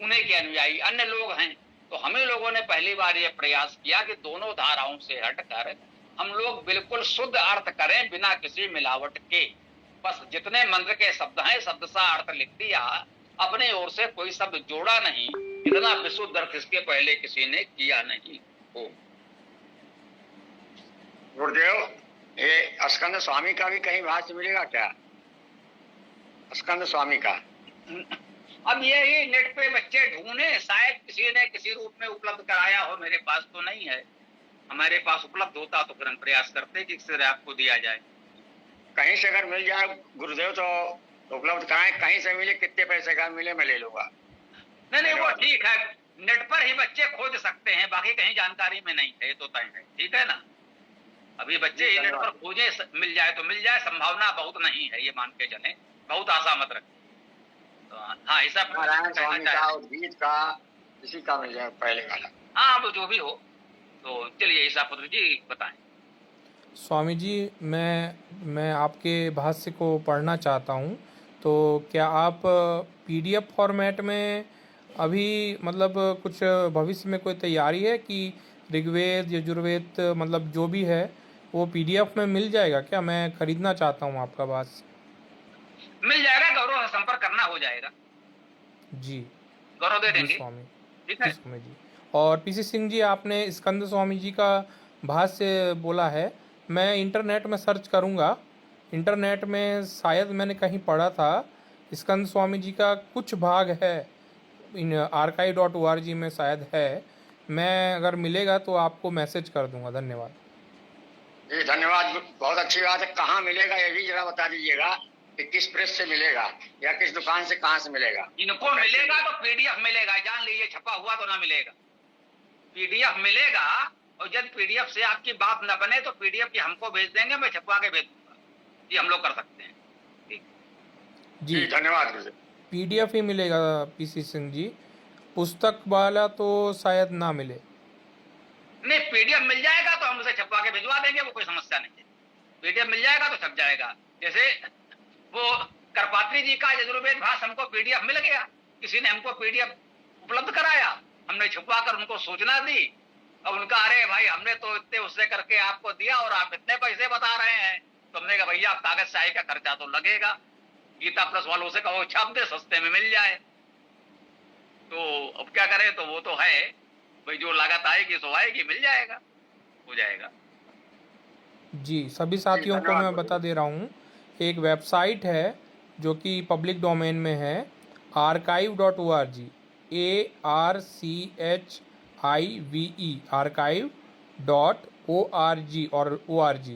उन्हीं के अनुयायी अन्य लोग हैं। तो हमें लोगों ने पहली बार ये प्रयास किया कि दोनों धाराओं से हटकर हम लोग बिल्कुल शुद्ध अर्थ करें, बिना किसी मिलावट के। बस जितने मंत्र के शब्द हैं शब्द सा अर्थ लिख दिया, अपने ओर से कोई शब्द जोड़ा नहीं। इतना विशुद्ध अर्थ इसके पहले किसी ने किया नहीं हो। गुरुदेव, ये स्कंद स्वामी का भी कहीं भाष्य मिलेगा क्या? स्कंद स्वामी का अब यही नेट पे बच्चे ढूंढे, शायद किसी ने किसी रूप में उपलब्ध कराया हो। मेरे पास तो नहीं है, हमारे पास उपलब्ध होता तो फिर हम प्रयास करते कि इससे आपको दिया जाए। कहीं से अगर मिल जाए गुरुदेव तो उपलब्ध कराएं। कहीं से मिले, कितने पैसे का मिले मैं ले लूंगा। नहीं वो ठीक है, नेट पर ही बच्चे खोज सकते हैं, बाकी कहीं जानकारी में नहीं है, तो तय है। ठीक है ना, अभी बच्चे ही नेट पर खोजे, मिल जाए तो मिल जाए, संभावना बहुत नहीं है, ये मान के चले, बहुत आशा मत रखें। तो हाँ, ऐसा नारायण स्वामी का, उद्गीत का, किसी का मिल जाए पहले वाला। हाँ, वो जो भी हो। तो चलिए ईसा पुत्र जी बताएं। स्वामी जी, मैं आपके भाष्य को पढ़ना चाहता हूँ, तो क्या आप PDF फॉर्मेट में अभी मतलब कुछ भविष्य में कोई तैयारी है कि ऋग्वेद यजुर्वेद मतलब जो भी है वो PDF में मिल जाएगा क्या? मैं खरीदना चाहता हूँ आपका भाष्य। मिल जाएगा, गौरव से संपर्क करना हो जाएगा जी, गौरव दे देंगे स्वामी। ठीक है स्वामी जी। और PC सिंह जी, आपने स्कंद स्वामी जी का भाष्य बोला है, मैं इंटरनेट में सर्च करूँगा। इंटरनेट में शायद मैंने कहीं पढ़ा था स्कंद स्वामी जी का कुछ भाग है, इन archive.org में शायद है। मैं अगर मिलेगा तो आपको मैसेज कर दूंगा। धन्यवाद जी, धन्यवाद, बहुत अच्छी बात है। कहाँ मिलेगा ये भी जरा बता दीजिएगा कि किस प्रेस से मिलेगा या किस दुकान से कहाँ से मिलेगा। इनको मिलेगा तो PDF मिलेगा, जान लीजिए, छपा हुआ तो ना मिलेगा। PDF मिलेगा, और जब PDF से आपकी बात न बने तो PDF की हमको भेज देंगे, मैं छपवा के भेज दूंगा। ये हम लोग कर सकते हैं। ठीक जी, धन्यवाद। PDF ही मिलेगा PC सिंह जी, पुस्तक वाला तो शायद ना मिले। नहीं, PDF मिल जाएगा तो हम उसे छपवा के भिजवा देंगे, वो कोई समस्या नहीं है। PDF मिल जाएगा तो छप जाएगा। जैसे वो करपात्री जी का यजुर्वेद भाष्य हमको PDF मिल गया, किसी ने हमको PDF उपलब्ध कराया, हमने छुपवा कर उनको सूचना दी। अब उनका अरे भाई हमने तो इतने उससे करके आपको दिया और आप इतने पैसे बता रहे हैं, तो हमने कहा भैया कागज शाही का खर्चा तो लगेगा, गीता प्लस वालों से कहो छाप दे, सस्ते में मिल जाए। तो अब क्या करें, तो वो तो है भाई, जो लागत आएगी सो आएगी, मिल जाएगा, हो जाएगा। जी, सभी साथियों को मैं बता दे रहा हूँ, एक वेबसाइट है जो कि पब्लिक डोमेन में है, archive.org, archive.org और org।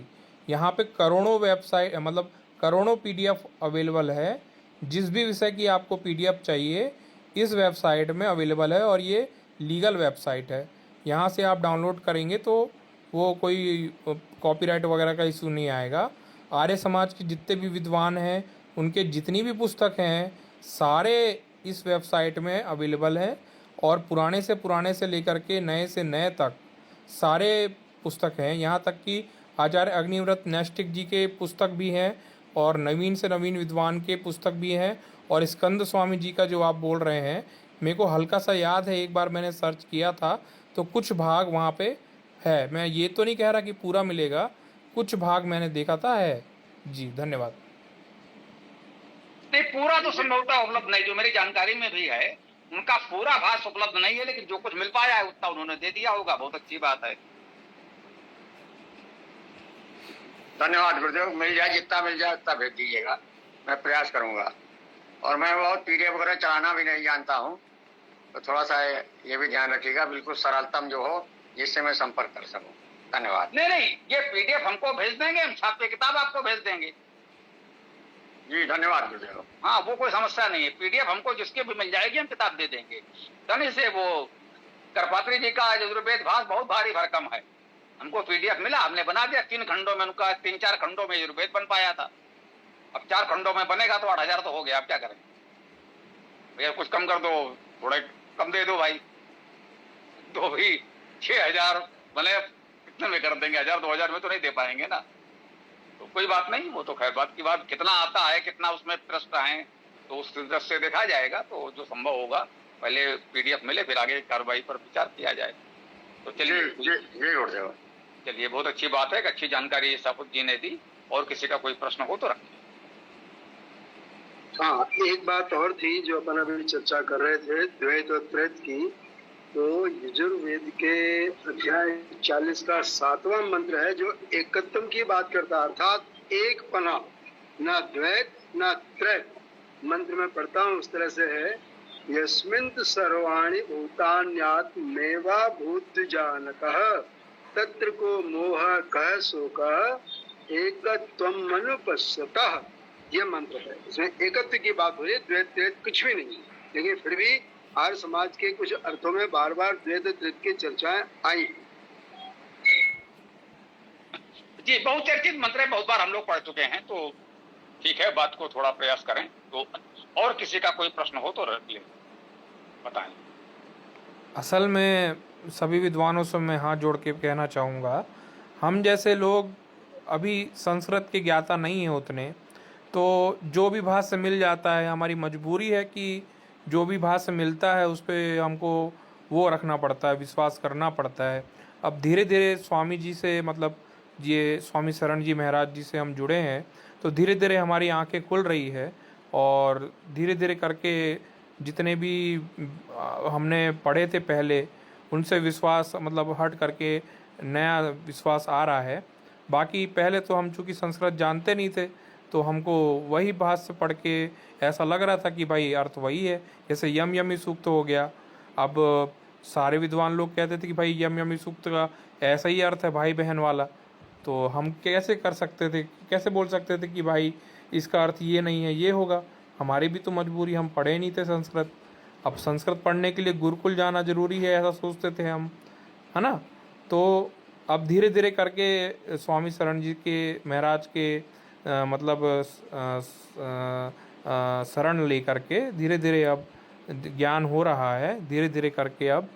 यहाँ पे करोड़ों वेबसाइट मतलब करोड़ों PDF अवेलेबल है। जिस भी विषय की आपको PDF चाहिए इस वेबसाइट में अवेलेबल है, और ये लीगल वेबसाइट है। यहाँ से आप डाउनलोड करेंगे तो वो कोई कॉपीराइट वगैरह का इशू नहीं आएगा। आर्य समाज के जितने भी विद्वान हैं उनके जितनी भी पुस्तक हैं सारे इस वेबसाइट में अवेलेबल हैं, और पुराने से लेकर के नए से नए तक सारे पुस्तक हैं। यहाँ तक कि आचार्य अग्निव्रत नैष्टिक जी के पुस्तक भी हैं, और नवीन से नवीन विद्वान के पुस्तक भी हैं। और स्कंद स्वामी जी का जो आप बोल रहे हैं, मेरे को हल्का सा याद है, एक बार मैंने सर्च किया था तो कुछ भाग वहाँ पे है। मैं ये तो नहीं कह रहा कि पूरा मिलेगा, कुछ भाग मैंने देखा था है। जी धन्यवाद। नहीं, पूरा तो संभवतः उपलब्ध नहीं, जो मेरी जानकारी में भी है उनका पूरा भाष्य उपलब्ध नहीं है, लेकिन जो कुछ मिल पाया है उतना उन्होंने दे दिया होगा। बहुत अच्छी बात है। धन्यवाद गुरुदेव, मिल जाए, जितना मिल जाए उतना भेज दीजिएगा, मैं प्रयास करूंगा। और मैं बहुत PDF वगैरह चलाना भी नहीं जानता हूँ, तो थोड़ा सा ये भी ध्यान रखिएगा, बिल्कुल सरलतम जो हो जिससे मैं संपर्क कर सकूं। धन्यवाद। नहीं, ये पीडीएफ हमको भेज देंगे, हम छाप के किताब आपको भेज देंगे। जी धन्यवाद गुरुदेव। हाँ, वो कोई समस्या नहीं है। पीडीएफ हमको जिसके भी मिल जाएगी, हम किताब दे देंगे। धनी से वो करपात्री जी का यजुर्वेद भाष बहुत भारी भरकम है, हमको पीडीएफ मिला, हमने बना दिया 3 खंडों में। उनका 3-4 खंडों में यजुर्वेद बन पाया था, अब 4 खंडों में बनेगा तो 8,000 तो हो गया। अब क्या करें भैया, कुछ कम कर दो, थोड़े कम दे दो भाई। तो भी 6,000 भले कितने में कर देंगे, 1,000-2,000 में तो नहीं दे पाएंगे ना। तो कोई बात नहीं, वो तो खैर बात की बात, कितना आता है, कितना उसमें प्रश्न है, तो उस दृष्टि से देखा जाएगा। तो जो संभव होगा, पहले पीडीएफ मिले, फिर आगे कार्रवाई पर विचार किया जाए। तो चलिए, गुरुदेव। चलिए, बहुत अच्छी बात है कि अच्छी जानकारी सापुत जी ने दी। और किसी का कोई प्रश्न हो तो रखें। हाँ, एक बात और थी जो अपन अभी चर्चा कर रहे थे, द्वैत और त्रैत की। तो यजुर्वेद के अध्याय 40 का 7वां मंत्र है जो एकत्वम की बात करता है, अर्थात एक पना, न द्वैत न त्रैत। मंत्र में पढ़ता हूँ उस तरह से है, यस्मिन् सर्वाणि भूतान्यात्मेवा भूतजानकः तत्र को मोह कह शोकः एकत्वम मनुपश्यतः। यह मंत्र है, इसमें एकत्व की बात हो रही है, द्वैत त्रैत कुछ भी नहीं है। लेकिन फिर भी आर्य समाज के कुछ अर्थों में बार बार द्वैत त्रैत की चर्चाएं आई। जी, बहुत चर्चित मंत्र है, बहुत बार हम लोग पढ़ चुके हैं। तो ठीक है, बात को थोड़ा प्रयास करें। तो और किसी का कोई प्रश्न हो तो रख ले, बताएं। असल में सभी विद्वानों से मैं हाथ जोड़ के कहना चाहूँगा, हम जैसे लोग अभी संस्कृत के ज्ञाता नहीं है उतने, तो जो भी भाष्य मिल जाता है, हमारी मजबूरी है कि जो भी भाष्य मिलता है उस पर हमको वो रखना पड़ता है, विश्वास करना पड़ता है। अब धीरे धीरे स्वामी जी से, मतलब ये स्वामी शरण जी महाराज जी से हम जुड़े हैं, तो धीरे धीरे हमारी आंखें खुल रही है। और धीरे धीरे करके जितने भी हमने पढ़े थे पहले, उनसे विश्वास मतलब हट करके नया विश्वास आ रहा है। बाकी पहले तो हम चूँकि संस्कृत जानते नहीं थे, तो हमको वही भाष्य पढ़ के ऐसा लग रहा था कि भाई अर्थ वही है। जैसे यम यमी सूक्त हो गया, अब सारे विद्वान लोग कहते थे कि भाई यम यमी सूक्त का ऐसा ही अर्थ है, भाई बहन वाला। तो हम कैसे कर सकते थे, कैसे बोल सकते थे कि भाई इसका अर्थ ये नहीं है, ये होगा। हमारी भी तो मजबूरी, हम पढ़े नहीं थे संस्कृत। अब संस्कृत पढ़ने के लिए गुरुकुल जाना जरूरी है, ऐसा सोचते थे हम, है ना। तो अब धीरे धीरे करके स्वामी शरण जी के महाराज के मतलब शरण ले करके धीरे धीरे अब ज्ञान हो रहा है, धीरे धीरे करके अब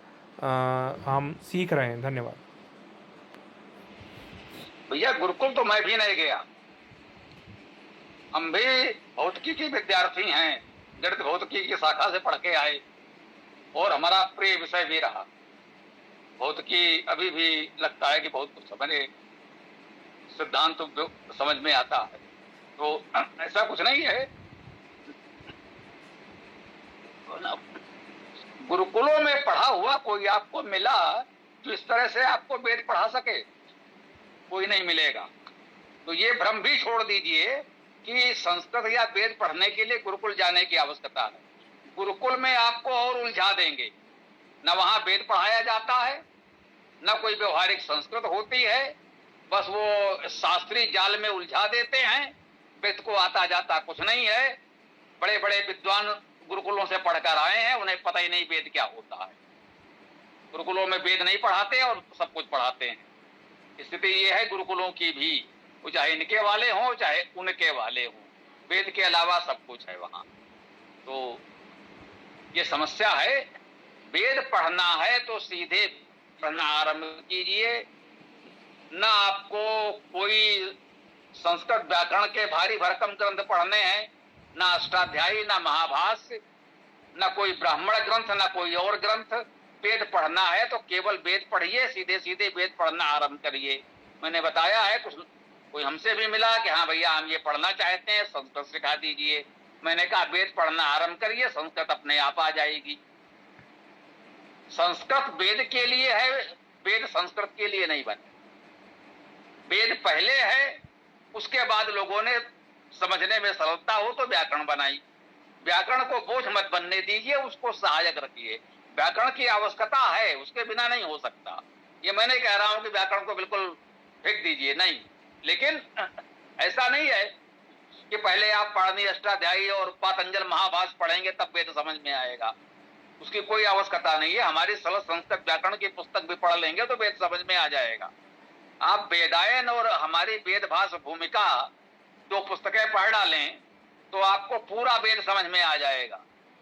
हम सीख रहे हैं। धन्यवाद भैया। गुरुकुल तो मैं भी नहीं गया, हम भी भौतिकी के विद्यार्थी हैं, गणित भौतिकी की शाखा से पढ़ के आए, और हमारा प्रिय विषय भी रहा भौतिकी। अभी भी लगता है कि बहुत कुछ समझे, सिद्धांत तो समझ में आता है। तो ऐसा कुछ नहीं है। गुरुकुलों में पढ़ा हुआ कोई आपको मिला जो इस तरह से आपको वेद पढ़ा सके, कोई नहीं मिलेगा। तो ये भ्रम भी छोड़ दीजिए कि संस्कृत या वेद पढ़ने के लिए गुरुकुल जाने की आवश्यकता है। गुरुकुल में आपको और उलझा देंगे, न वहां वेद पढ़ाया जाता है, न कोई व्यवहारिक संस्कृत होती है, बस वो शास्त्रीय जाल में उलझा देते हैं। वेद को आता जाता कुछ नहीं है। बड़े बड़े विद्वान गुरुकुलों से पढ़कर आए हैं, उन्हें पता ही नहीं वेद क्या होता है। गुरुकुलों में वेद नहीं पढ़ाते और सब कुछ पढ़ाते हैं। स्थिति ये है गुरुकुलों की भी, वो चाहे इनके वाले हों चाहे उनके वाले हों, वेद के अलावा सब कुछ है वहां। तो ये समस्या है। वेद पढ़ना है तो सीधे पढ़ना आरंभ कीजिए, न आपको कोई संस्कृत व्याकरण के भारी भरकम ग्रंथ पढ़ने हैं, न अष्टाध्यायी, न महाभाष्य, न कोई ब्राह्मण ग्रंथ, न कोई और ग्रंथ। वेद पढ़ना है तो केवल वेद पढ़िए, सीधे सीधे वेद पढ़ना आरंभ करिए। मैंने बताया है, कुछ कोई हमसे भी मिला कि हाँ भैया हम ये पढ़ना चाहते हैं, संस्कृत सिखा दीजिए। मैंने कहा वेद पढ़ना आरंभ करिए, संस्कृत अपने आप आ जाएगी। संस्कृत वेद के लिए है, वेद संस्कृत के लिए नहीं बने। वेद पहले है, उसके बाद लोगों ने समझने में सरलता हो तो व्याकरण बनाई। व्याकरण को बोझ मत बनने दीजिए, उसको सहायक रखिए। व्याकरण की आवश्यकता है, उसके बिना नहीं हो सकता। ये मैं नहीं कह रहा हूं कि व्याकरण को बिल्कुल फेंक दीजिए, नहीं, लेकिन ऐसा नहीं है कि पहले आप पाणिनि अष्टाध्यायी और पातंजल महाभाष्य पढ़ेंगे तब वेद समझ में आएगा, उसकी कोई आवश्यकता नहीं है। हमारी सरल संस्कृत व्याकरण की पुस्तक भी पढ़ लेंगे तो वेद समझ में आ जाएगा। आप वेदायन और हमारी वेद भाषा भूमिका 2 पुस्तकें पढ़ डालें तो आपको पूरा वेद समझ में आ जाएगा।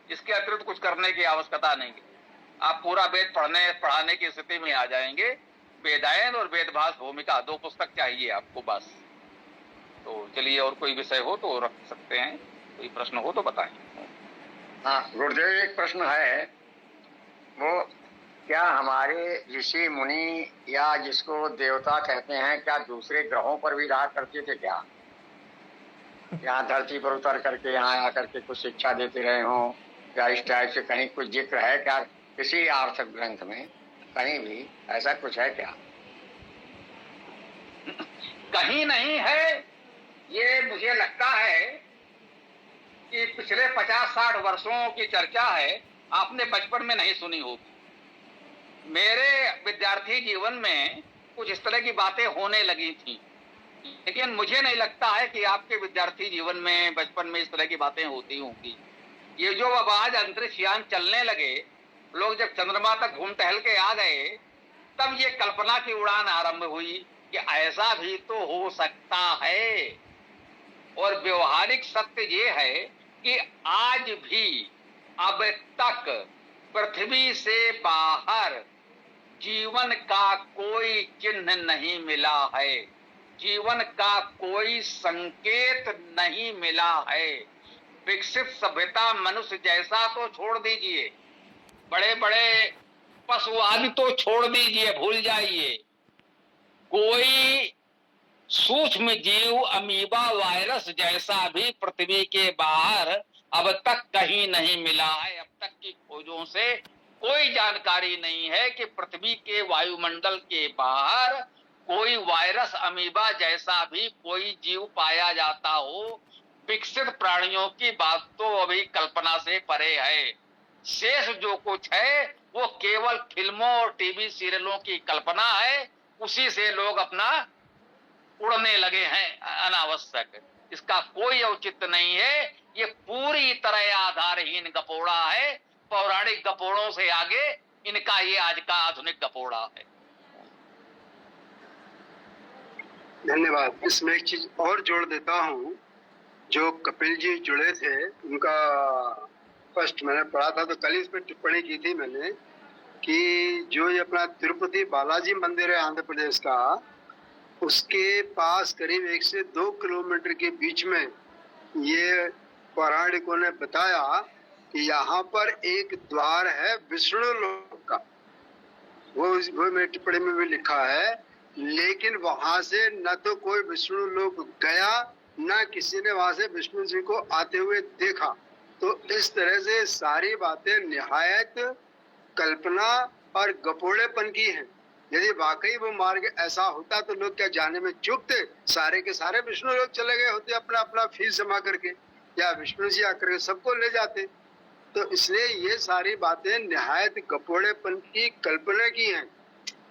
इसके अतिरिक्त कुछ करने की आवश्यकता नहीं है, आप पूरा वेद पढ़ाने की स्थिति में आ जाएंगे। वेदायन और वेदभास भूमिका 2 पुस्तक चाहिए आपको बस। तो चलिए, और कोई विषय हो तो रख सकते हैं, कोई प्रश्न हो तो बताएं। हाँ गुरुदेव, एक प्रश्न है, वो क्या हमारे ऋषि मुनि या जिसको देवता कहते हैं, क्या दूसरे ग्रहों पर भी रहा करते थे क्या? यहाँ धरती पर उतर करके यहाँ आकर के कुछ शिक्षा देते रहे हों, या इस टाइप से कहीं कुछ जिक्र है क्या किसी आर्थिक ग्रंथ में? कहीं भी ऐसा कुछ है क्या? कहीं नहीं है। ये मुझे लगता है कि पिछले 50-60 वर्षों की चर्चा है, आपने बचपन में नहीं सुनी होगी। मेरे विद्यार्थी जीवन में कुछ इस तरह की बातें होने लगी थी, लेकिन मुझे नहीं लगता है कि आपके विद्यार्थी जीवन में बचपन में इस तरह की बातें होती होंगी। ये जो अब आज अंतरिक्ष यान चलने लगे, लोग जब चंद्रमा तक घूम टहल के आ गए, तब ये कल्पना की उड़ान आरंभ हुई कि ऐसा भी तो हो सकता है। और व्यवहारिक सत्य ये है कि आज भी अब तक पृथ्वी से बाहर जीवन का कोई चिन्ह नहीं मिला है, जीवन का कोई संकेत नहीं मिला है। विकसित सभ्यता मनुष्य जैसा तो छोड़ दीजिए, बड़े बड़े पशु आदि तो छोड़ दीजिए, भूल जाइए, कोई सूक्ष्म जीव अमीबा वायरस जैसा भी पृथ्वी के बाहर अब तक कहीं नहीं मिला है। अब तक की खोजों से कोई जानकारी नहीं है कि पृथ्वी के वायुमंडल के बाहर कोई वायरस अमीबा जैसा भी कोई जीव पाया जाता हो। विकसित प्राणियों की बात तो अभी कल्पना से परे है। शेष जो कुछ है वो केवल फिल्मों और टीवी सीरियलों की कल्पना है, उसी से लोग अपना उड़ने लगे हैं अनावश्यक। इसका कोई औचित्य नहीं है, ये पूरी तरह आधारहीन गपोड़ा है। पौराणिक गपोड़ों से आगे इनका ये आज का आधुनिक गपोड़ा है। धन्यवाद। इसमें एक चीज और जोड़ देता हूँ, जो कपिल जी जुड़े थे उनका फर्स्ट मैंने पढ़ा था, तो कल इस पर टिप्पणी की थी मैंने कि जो ये अपना तिरुपति बालाजी मंदिर है आंध्र प्रदेश का, उसके पास करीब 1 से 2 किलोमीटर के बीच में ये पौराणिकों ने बताया कि यहाँ पर एक द्वार है विष्णु लोक का। वो मेरी टिप्पणी में भी लिखा है, लेकिन वहां से न तो कोई विष्णु लोक गया, न किसी ने वहां से विष्णु जी को आते हुए देखा। तो इस तरह से सारी बातें निहायत कल्पना और गपोड़ेपन की हैं। यदि वाकई वो मार्ग ऐसा होता तो लोग क्या जाने में चूक थे? सारे के सारे विष्णु लोग चले गए होते अपना अपना फीस जमा करके, या विष्णु जी आकर सबको ले जाते। तो इसलिए ये सारी बातें निहायत गपोड़ेपन की कल्पना की हैं।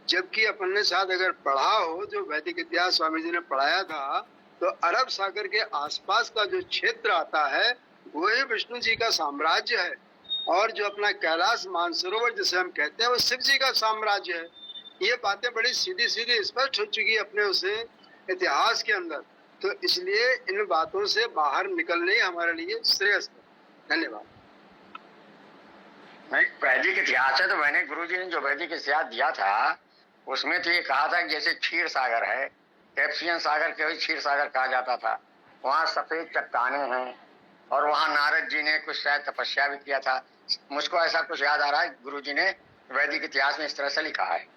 जबकि अपन ने शायद अगर पढ़ा हो, जो वैदिक इतिहास स्वामी जी ने पढ़ाया था, तो अरब सागर के आसपास का जो क्षेत्र आता है वही विष्णु जी का साम्राज्य है, और जो अपना कैलाश मानसरोवर जिसे हम कहते हैं वो शिव जी का साम्राज्य है। ये बातें बड़ी सीधी सीधी स्पष्ट हो चुकी है अपने उसे इतिहास के अंदर। तो इसलिए इन बातों से बाहर निकलने ही हमारे लिए श्रेयस्कर। धन्यवाद। वैदिक इतिहास है, तो मैंने गुरुजी ने जो वैदिक इतिहास दिया था उसमें तो ये कहा था कि जैसे क्षीर सागर है, कैप्सियन सागर के क्षीर सागर कहा जाता था, वहाँ सफेद चट्टाने हैं, और वहाँ नारद जी ने कुछ शायद तपस्या भी किया था। मुझको ऐसा कुछ याद आ रहा है, गुरुजी ने वैदिक इतिहास में इस तरह से लिखा है।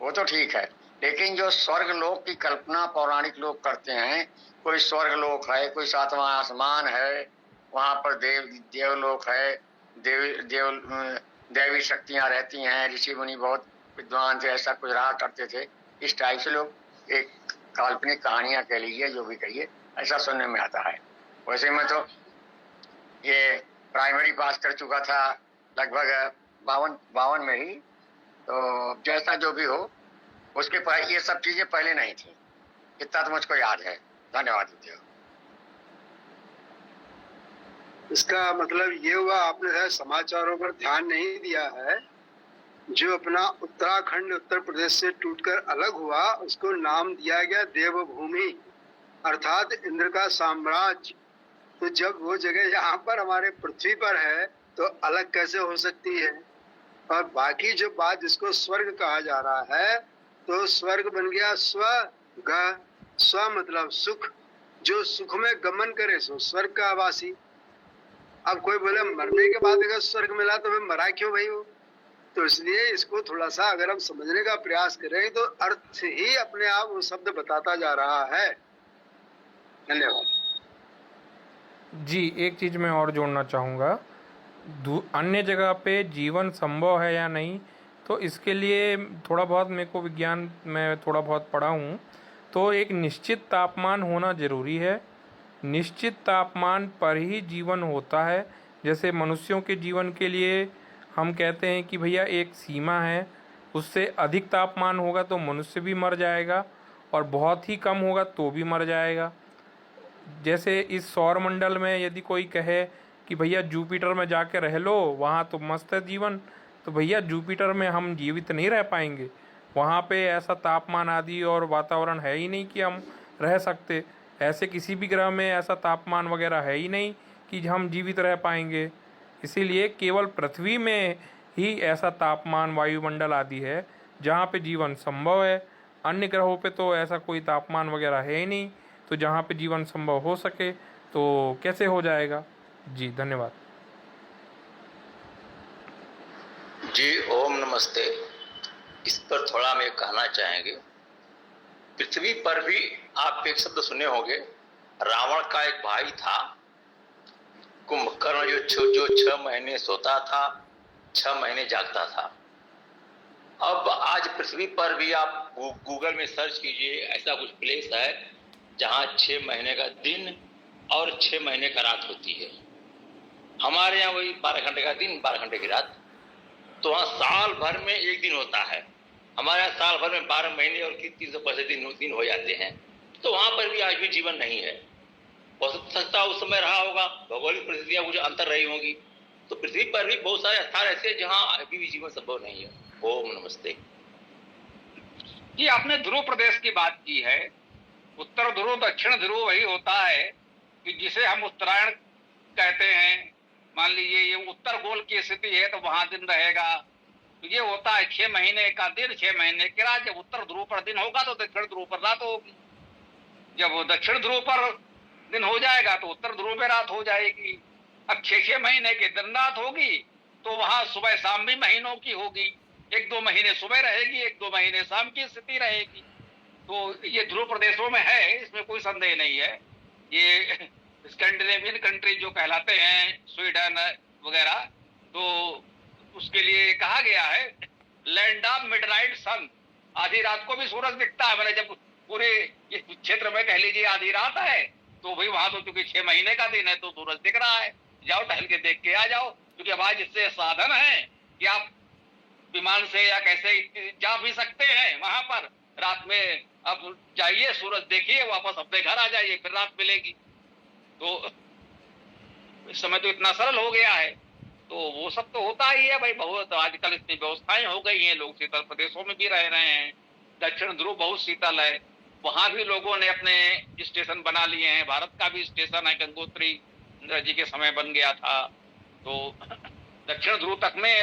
वो तो ठीक है, लेकिन जो स्वर्ग लोक की कल्पना पौराणिक लोग करते हैं, कोई स्वर्ग लोक है, कोई 7वां आसमान है, वहाँ पर देवलोक है, दैवी शक्तियाँ रहती हैं, ऋषि मुनि बहुत विद्वान थे, ऐसा कुछ रहा करते थे। इस टाइप से लोग एक काल्पनिक कहानियां कह लीजिए, जो भी कहिए, ऐसा सुनने में आता है। वैसे मैं तो ये प्राइमरी पास कर चुका था लगभग 52 में ही, तो जैसा जो भी हो, ये सब चीजें पहले नहीं थी। इतना तो मुझको याद है। धन्यवाद विद्या। इसका मतलब ये हुआ, आपने शायद समाचारों पर ध्यान नहीं दिया है। जो अपना उत्तराखंड उत्तर प्रदेश से टूटकर अलग हुआ, उसको नाम दिया गया देवभूमि, अर्थात इंद्र का साम्राज्य। तो जब वो जगह यहाँ पर हमारे पृथ्वी पर है तो अलग कैसे हो सकती है? और बाकी जो बात जिसको स्वर्ग कहा जा रहा है, तो स्वर्ग बन गया स्वर्ग। स्व मतलब सुख, जो सुख में गमन करे सो स्वर्ग का वासी। अब कोई बोले मरने के बाद अगर स्वर्ग मिला तो फिर मरा क्यों भाई वो? तो इसलिए इसको थोड़ा सा अगर हम समझने का प्रयास करें तो अर्थ ही अपने आप वो शब्द बताता जा रहा है। धन्यवाद जी। एक चीज़ मैं और जोड़ना चाहूँगा, अन्य जगह पे जीवन संभव है या नहीं, तो इसके लिए थोड़ा बहुत मेरे को विज्ञान में थोड़ा बहुत पढ़ा हूँ। तो एक निश्चित तापमान होना ज़रूरी है। निश्चित तापमान पर ही जीवन होता है। जैसे मनुष्यों के जीवन के लिए हम कहते हैं कि भैया एक सीमा है, उससे अधिक तापमान होगा तो मनुष्य भी मर जाएगा और बहुत ही कम होगा तो भी मर जाएगा। जैसे इस सौर मंडल में यदि कोई कहे कि भैया जुपिटर में जाके रह लो, वहाँ तो मस्त है जीवन, तो भैया जुपिटर में हम जीवित नहीं रह पाएंगे। वहाँ पे ऐसा तापमान आदि और वातावरण है ही नहीं कि हम रह सकते। ऐसे किसी भी ग्रह में ऐसा तापमान वगैरह है ही नहीं कि हम जीवित रह पाएंगे। इसीलिए केवल पृथ्वी में ही ऐसा तापमान, वायुमंडल आदि है जहाँ पे जीवन संभव है। अन्य ग्रहों पे तो ऐसा कोई तापमान वगैरह है ही नहीं, तो जहाँ पे जीवन संभव हो सके तो कैसे हो जाएगा। जी धन्यवाद। जी ओम नमस्ते। इस पर थोड़ा मैं कहना चाहेंगे। पृथ्वी पर भी आप एक शब्द सुने होंगे, रावण का एक भाई था कुंभकर्ण, जो 6 महीने सोता था, 6 महीने जागता था। अब आज पृथ्वी पर भी आप गूगल में सर्च कीजिए, ऐसा कुछ प्लेस है जहां 6 महीने का दिन और 6 महीने का रात होती है। हमारे यहाँ वही 12 घंटे का दिन, 12 घंटे की रात। तो वहाँ साल भर में एक दिन होता है। हमारे यहाँ साल भर में 12 महीने और 365 दिन हो जाते हैं। तो वहाँ पर भी आज भी जीवन नहीं है। हो सकता उस समय रहा होगा, भौगोलिक परिस्थितियां कुछ अंतर रही होंगी। तो पृथ्वी पर भी बहुत सारे स्थान ऐसे हैं जहाँ अभी भी जीवन संभव नहीं है। ओम नमस्ते। ये आपने ध्रुव प्रदेश की बात की है। उत्तर ध्रुव दक्षिण ध्रुव वही होता है कि जिसे हम उत्तरायण कहते हैं। मान लीजिए ये उत्तर गोल की स्थिति है तो वहां दिन रहेगा। तो ये होता है 6 महीने का दिन, 6 महीने की रात। जब उत्तर ध्रुव पर दिन होगा तो दक्षिण ध्रुव पर रात होगी। जब वो दक्षिण ध्रुव पर दिन हो जाएगा तो उत्तर ध्रुव में रात हो जाएगी। अब 6 महीने की दिन रात होगी तो वहां सुबह शाम भी महीनों की होगी। 1-2 महीने सुबह रहेगी, 1-2 महीने शाम की स्थिति रहेगी। तो ये ध्रुव प्रदेशों में है, इसमें कोई संदेह नहीं है। ये स्कैंडिनेवियन कंट्री जो कहलाते हैं, स्वीडन वगैरह, तो उसके लिए कहा गया है लैंड ऑफ मिडनाइट सन। आधी रात को भी सूरज दिखता है। मैंने जब पूरे इस क्षेत्र में कह लीजिए आधी रात है तो भाई वहां तो चूंकि 6 महीने का दिन है तो सूरज दिख रहा है। जाओ टहल के देख के आ जाओ। क्योंकि अब आज इससे साधन है कि आप विमान से या कैसे जा भी सकते हैं वहां पर। रात में अब जाइए, सूरज देखिए, वापस अपने घर आ जाइए, फिर रात मिलेगी। तो इस समय तो इतना सरल हो गया है। तो वो सब तो होता ही है भाई। बहुत आजकल इतनी व्यवस्थाएं हो गई हैं, लोग शीतल प्रदेशों में भी रह रहे हैं। दक्षिण ध्रुव बहुत शीतल है, वहां भी लोगों ने अपने स्टेशन बना लिए हैं। भारत का भी स्टेशन है, गंगोत्री इंदिरा जी के समय बन गया था। तो दक्षिण ध्रुव तक में,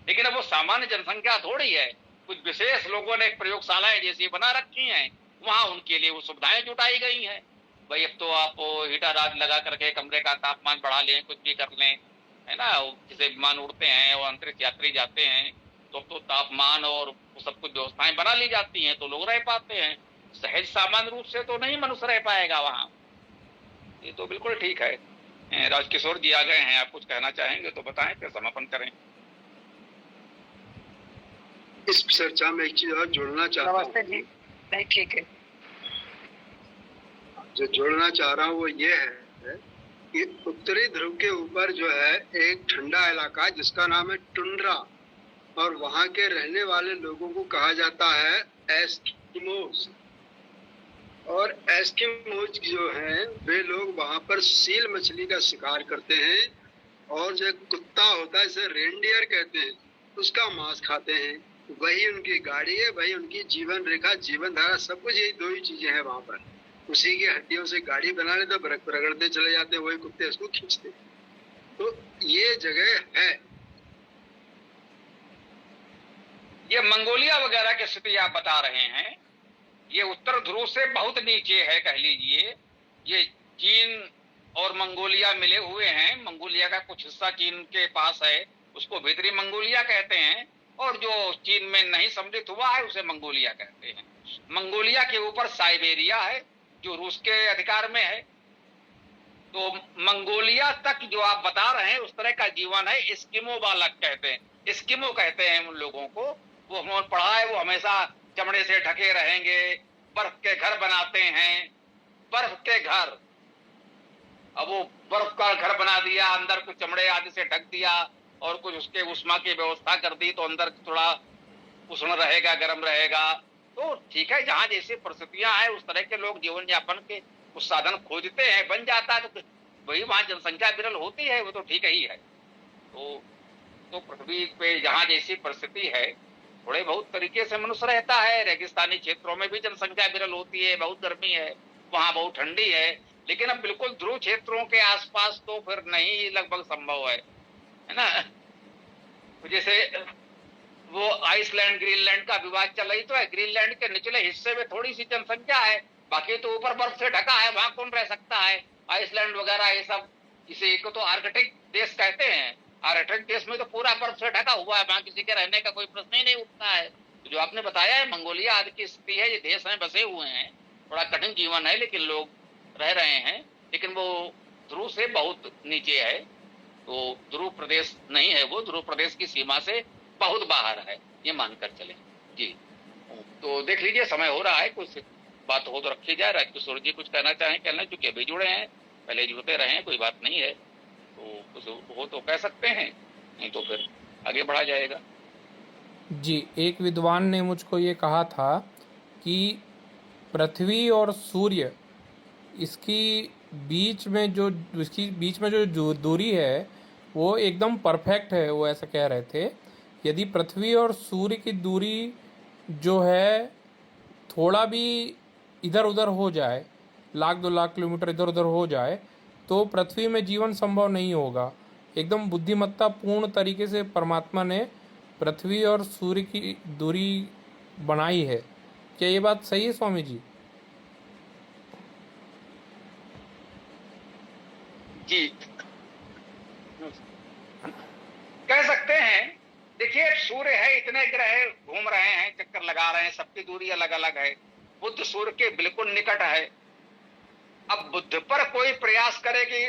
लेकिन अब वो सामान्य जनसंख्या थोड़ी है। कुछ विशेष लोगों ने प्रयोगशालाएं जैसी बना रखी हैं, वहां उनके लिए वो सुविधाएं जुटाई गई हैं। भाई अब तो आप हीटर आदि लगा करके कमरे का तापमान बढ़ा लें, कुछ भी कर लें, है ना। जैसे विमान उड़ते हैं और अंतरिक्ष यात्री जाते हैं तो तापमान और सब कुछ व्यवस्थाएं बना ली जाती हैं तो लोग रह पाते हैं। सहज सामान्य रूप से तो नहीं मनुष्य रह पाएगा वहां। ये तो बिल्कुल ठीक है। राजकिशोर जी आ गए हैं, आप कुछ कहना चाहेंगे तो बताएं, फिर समापन करें। इस चर्चा में एक चीज और जोड़ना चाहता हूँ। नमस्ते जी। नहीं ठीक है। जो जोड़ना चाह रहा हूँ वो ये है कि उत्तरी ध्रुव के ऊपर जो है एक ठंडा इलाका जिसका नाम है टुंड्रा, और वहाँ के रहने वाले लोगों को कहा जाता है एस्किमोस। और एस्किमोज जो हैं वे लोग वहाँ पर सील मछली का शिकार करते हैं और जो कुत्ता होता है इसे रेनडियर कहते हैं, उसका मांस खाते हैं। वही उनकी गाड़ी है, वही उनकी जीवन रेखा, जीवन धारा, सब कुछ यही दो ही चीजें हैं वहाँ पर। उसी की हड्डियों से गाड़ी बना लेते, रगड़ते चले जाते, वही कुत्ते उसको खींचते। तो ये जगह है। ये मंगोलिया वगैरह की स्थिति आप बता रहे हैं, ये उत्तर ध्रुव से बहुत नीचे है कह लीजिए। ये चीन और मंगोलिया मिले हुए हैं। मंगोलिया का कुछ हिस्सा चीन के पास है, उसको भीतरी मंगोलिया कहते हैं, और जो चीन में नहीं सम्मिलित हुआ है उसे मंगोलिया कहते हैं। मंगोलिया के ऊपर साइबेरिया है जो रूस के अधिकार में है। तो मंगोलिया तक जो आप बता रहे हैं उस तरह का जीवन है। एस्किमो बालक कहते हैं, एस्किमो कहते हैं उन लोगों को। वो उन्होंने पढ़ा है, वो हमेशा चमड़े से ढके रहेंगे, बर्फ के घर बनाते हैं, बर्फ के घर। अब वो बर्फ का घर बना दिया, अंदर कुछ चमड़े आदि से ढक दिया और कुछ उसके उष्मा की व्यवस्था कर दी, तो अंदर थोड़ा उष्ण रहेगा, गर्म रहेगा। तो ठीक है, जहां जैसी परिस्थितियां हैं उस तरह के लोग जीवन यापन के कुछ साधन खोजते हैं, बन जाता है, तो वही वहां जनसंख्या विरल होती है, वो तो ठीक ही है। तो पृथ्वी पे जहां जैसी परिस्थिति है, थोड़े बहुत तरीके से मनुष्य रहता है। रेगिस्तानी क्षेत्रों में भी जनसंख्या विरल होती है, बहुत गर्मी है, वहां बहुत ठंडी है। लेकिन अब बिल्कुल ध्रुव क्षेत्रों के आसपास तो फिर नहीं लगभग संभव है ना। तो जैसे वो आइसलैंड ग्रीनलैंड का विवाद चल रही तो है, ग्रीनलैंड के निचले हिस्से में थोड़ी सी जनसंख्या है, बाकी तो ऊपर बर्फ से ढका है, वहां कौन रह सकता है। आइसलैंड वगैरह ये सब, इसे एक तो आर्कटिक देश कहते हैं। आर्कटिक देश में तो पूरा बर्फ से ढका हुआ है, वहां किसी के रहने का कोई प्रश्न ही नहीं उठता है। तो जो आपने बताया है मंगोलिया आदि की स्थिति है, ये देश में बसे हुए हैं, थोड़ा कठिन जीवन है, लेकिन लोग रह रहे हैं। लेकिन वो ध्रुव से बहुत नीचे है, तो ध्रुव प्रदेश नहीं है, वो ध्रुव प्रदेश की सीमा से बहुत बाहर है, ये मानकर चले जी। तो देख लीजिए समय हो रहा है, कुछ बात हो तो रखी जाए। राजकिशोर जी कुछ कहना चाहें, कहना, चूंकि अभी जुड़े हैं, पहले जुड़ते रहे, कोई बात नहीं है, तो कुछ हो तो कह सकते हैं, नहीं तो फिर आगे बढ़ा जाएगा। जी, एक विद्वान ने मुझको ये कहा था कि पृथ्वी और सूर्य इसकी बीच में जो दूरी है वो एकदम परफेक्ट है, वो ऐसा कह रहे थे। यदि पृथ्वी और सूर्य की दूरी जो है थोड़ा भी इधर उधर हो जाए, 1,00,000-2 लाख किलोमीटर इधर उधर हो जाए, तो पृथ्वी में जीवन संभव नहीं होगा। एकदम बुद्धिमत्ता पूर्ण तरीके से परमात्मा ने पृथ्वी और सूर्य की दूरी बनाई है। क्या ये बात सही है स्वामी जी? जी कह सकते हैं। देखिए, सूर्य है, इतने ग्रह घूम रहे हैं, चक्कर लगा रहे हैं, सबकी दूरी अलग अलग है। बुध सूर्य के बिल्कुल निकट है। अब बुध पर कोई प्रयास करे कि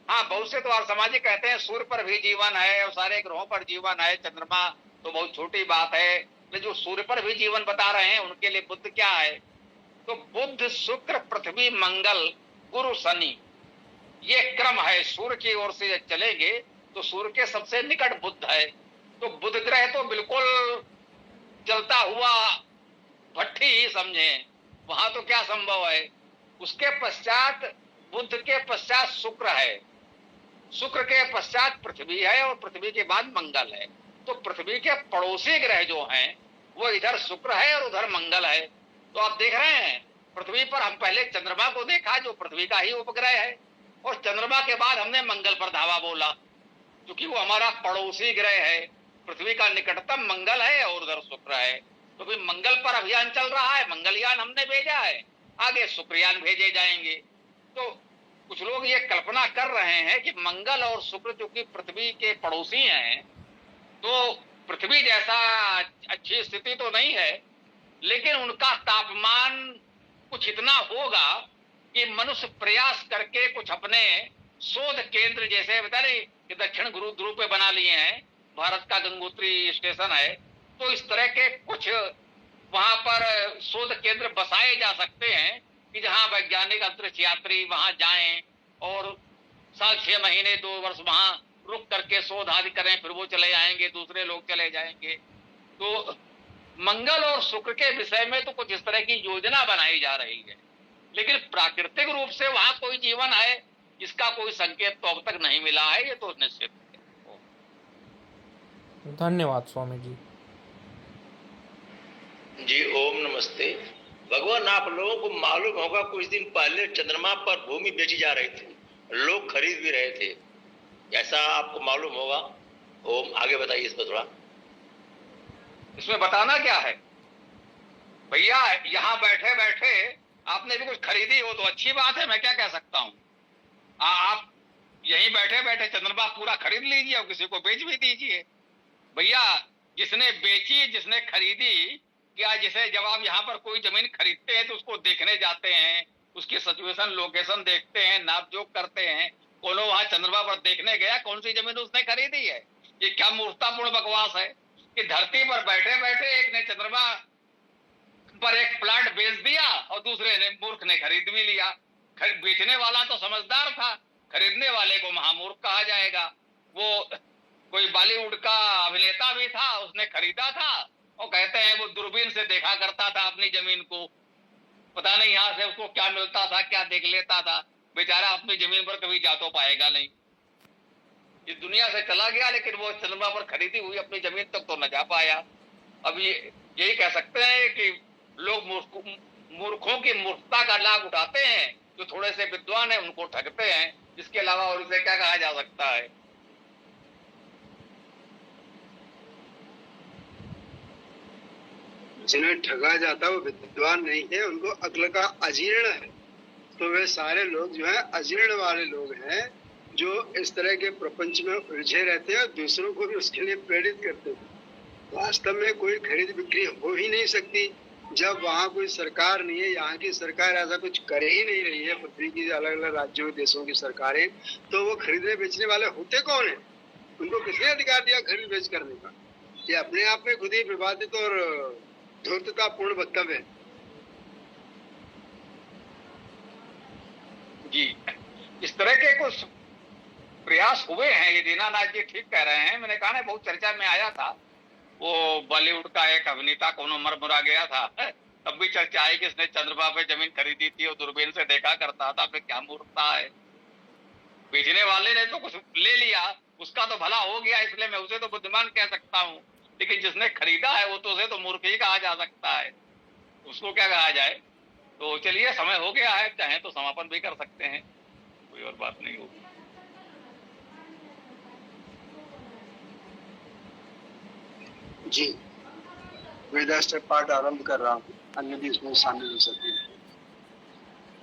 हाँ, बहुत से तो और समाजी कहते हैं सूर्य पर भी जीवन है और सारे ग्रहों पर जीवन है, चंद्रमा तो बहुत छोटी बात है, लेकिन जो सूर्य पर भी जीवन बता रहे हैं उनके लिए बुध क्या है। तो बुध, शुक्र, पृथ्वी, मंगल, गुरु, शनि, ये क्रम है। सूर्य की ओर से चलेंगे तो सूर्य के सबसे निकट बुध है। तो बुध ग्रह तो बिल्कुल जलता हुआ भट्टी ही समझे, वहां तो क्या संभव है। उसके पश्चात, बुध के पश्चात शुक्र है, शुक्र के पश्चात पृथ्वी है और पृथ्वी के बाद मंगल है। तो पृथ्वी के पड़ोसी ग्रह जो हैं वो इधर शुक्र है और उधर मंगल है। तो आप देख रहे हैं, पृथ्वी पर हम पहले चंद्रमा को देखा जो पृथ्वी का ही उपग्रह है, और चंद्रमा के बाद हमने मंगल पर धावा बोला, क्योंकि वो हमारा पड़ोसी ग्रह है। पृथ्वी का निकटतम मंगल है और उधर शुक्र है। तो फिर मंगल पर अभियान चल रहा है, मंगलयान हमने भेजा है, आगे शुक्रयान भेजे जाएंगे। तो कुछ लोग ये कल्पना कर रहे हैं कि मंगल और शुक्र जो कि पृथ्वी के पड़ोसी हैं, तो पृथ्वी जैसा अच्छी स्थिति तो नहीं है, लेकिन उनका तापमान कुछ इतना होगा कि मनुष्य प्रयास करके कुछ अपने शोध केंद्र, जैसे बता रहे कि दक्षिण ध्रुव पे बना लिए हैं, भारत का गंगोत्री स्टेशन है, तो इस तरह के कुछ वहां पर शोध केंद्र बसाए जा सकते हैं कि जहां वैज्ञानिक अंतरिक्ष यात्री वहां जाएं और साल 6 महीने 2 वर्ष वहां रुक करके शोध आदि करें, फिर वो चले आएंगे, दूसरे लोग चले जाएंगे। तो मंगल और शुक्र के विषय में तो कुछ इस तरह की योजना बनाई जा रही है, लेकिन प्राकृतिक रूप से वहां कोई जीवन है इसका कोई संकेत तो अब तक नहीं मिला है, ये तो निश्चित है। धन्यवाद स्वामी जी। जी ओम नमस्ते। भगवान, आप लोगों को मालूम होगा कुछ दिन पहले चंद्रमा पर भूमि बेची जा रही थी, लोग खरीद भी रहे थे, ऐसा आपको मालूम होगा। ओम, आगे बताइए इस पर थोड़ा। इसमें बताना क्या है भैया, यहाँ बैठे बैठे आपने भी कुछ खरीदी हो तो अच्छी बात है, मैं क्या कह सकता हूँ। आप यहीं बैठे बैठे चंद्रमा पूरा खरीद लीजिए और किसी को बेच भी दीजिए। भैया जिसने बेची जिसने खरीदी, क्या जिसे जब आप यहाँ पर कोई जमीन खरीदते हैं तो उसको देखने जाते हैं, उसकी सिचुएशन लोकेशन देखते हैं, नाप जोक करते हैं, कौन वहां चंद्रमा पर देखने गया कौन सी जमीन उसने खरीदी है। ये क्या मूर्खतापूर्ण बकवास है कि धरती पर बैठे बैठे एक ने चंद्रमा पर एक प्लाट बेच दिया और दूसरे ने मूर्ख ने खरीद भी लिया। बेचने वाला तो समझदार था, खरीदने वाले को महामूर्ख कहा जाएगा। वो कोई बॉलीवुड का अभिनेता भी था, उसने खरीदा था और कहते हैं वो दूरबीन से देखा करता था अपनी जमीन को, पता नहीं यहाँ से उसको क्या मिलता था, क्या देख लेता था। बेचारा अपनी जमीन पर कभी जा तो पाएगा नहीं, ये दुनिया से चला गया, लेकिन वो चंद्रमा पर खरीदी हुई अपनी जमीन तक तो न जा पाया। अब यही कह सकते हैं कि लोग मूर्खों की मूर्खता का लाभ उठाते हैं, जो थोड़े से विद्वान हैं उनको ठगते हैं, इसके अलावा और उसे क्या कहा जा सकता है। जिन्हें ठगा जाता है वो विद्वान नहीं है, उनको अक्ल का अजीर्ण है। तो वे सारे लोग जो है अजीर्ण वाले लोग हैं, जो इस तरह के प्रपंच में उलझे रहते हैं और दूसरों को भी उसके लिए प्रेरित करते हैं। वास्तव में कोई खरीद बिक्री हो ही नहीं सकती जब वहाँ कोई सरकार नहीं है। यहाँ की सरकार ऐसा कुछ कर ही नहीं रही है, पृथ्वी की अलग अलग राज्यों देशों की सरकारें, तो वो खरीदने बेचने वाले होते कौन है? उनको किसने अधिकार दिया खरीद बेच करने का? ये अपने आप में खुद ही विवादित और धूर्ततापूर्ण वक्तव्य है। जी, इस तरह के कुछ प्रयास हुए हैं, ये दीनानाथ जी ठीक कह रहे हैं। मैंने कहा ना, बहुत चर्चा में आया था, वो बॉलीवुड का एक अभिनेता कौन मर गया था, तब भी चर्चा आई कि इसने चंद्रमा पे जमीन खरीदी थी और दूरबीन से देखा करता था। फिर क्या मूर्खता है, बेचने वाले ने तो कुछ ले लिया, उसका तो भला हो गया, इसलिए मैं उसे तो बुद्धिमान कह सकता हूँ, लेकिन जिसने खरीदा है वो तो उसे तो मूर्ख ही कहा जा सकता है, उसको क्या कहा जाए। तो चलिए, समय हो गया है, चाहे तो समापन भी कर सकते हैं, कोई और बात नहीं होगी। जी, वेदास्त्र पाठ आरंभ कर रहा हूँ, अन्य भी इसमें शामिल हो सकते हैं।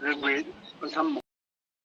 ऋग्वेद प्रथम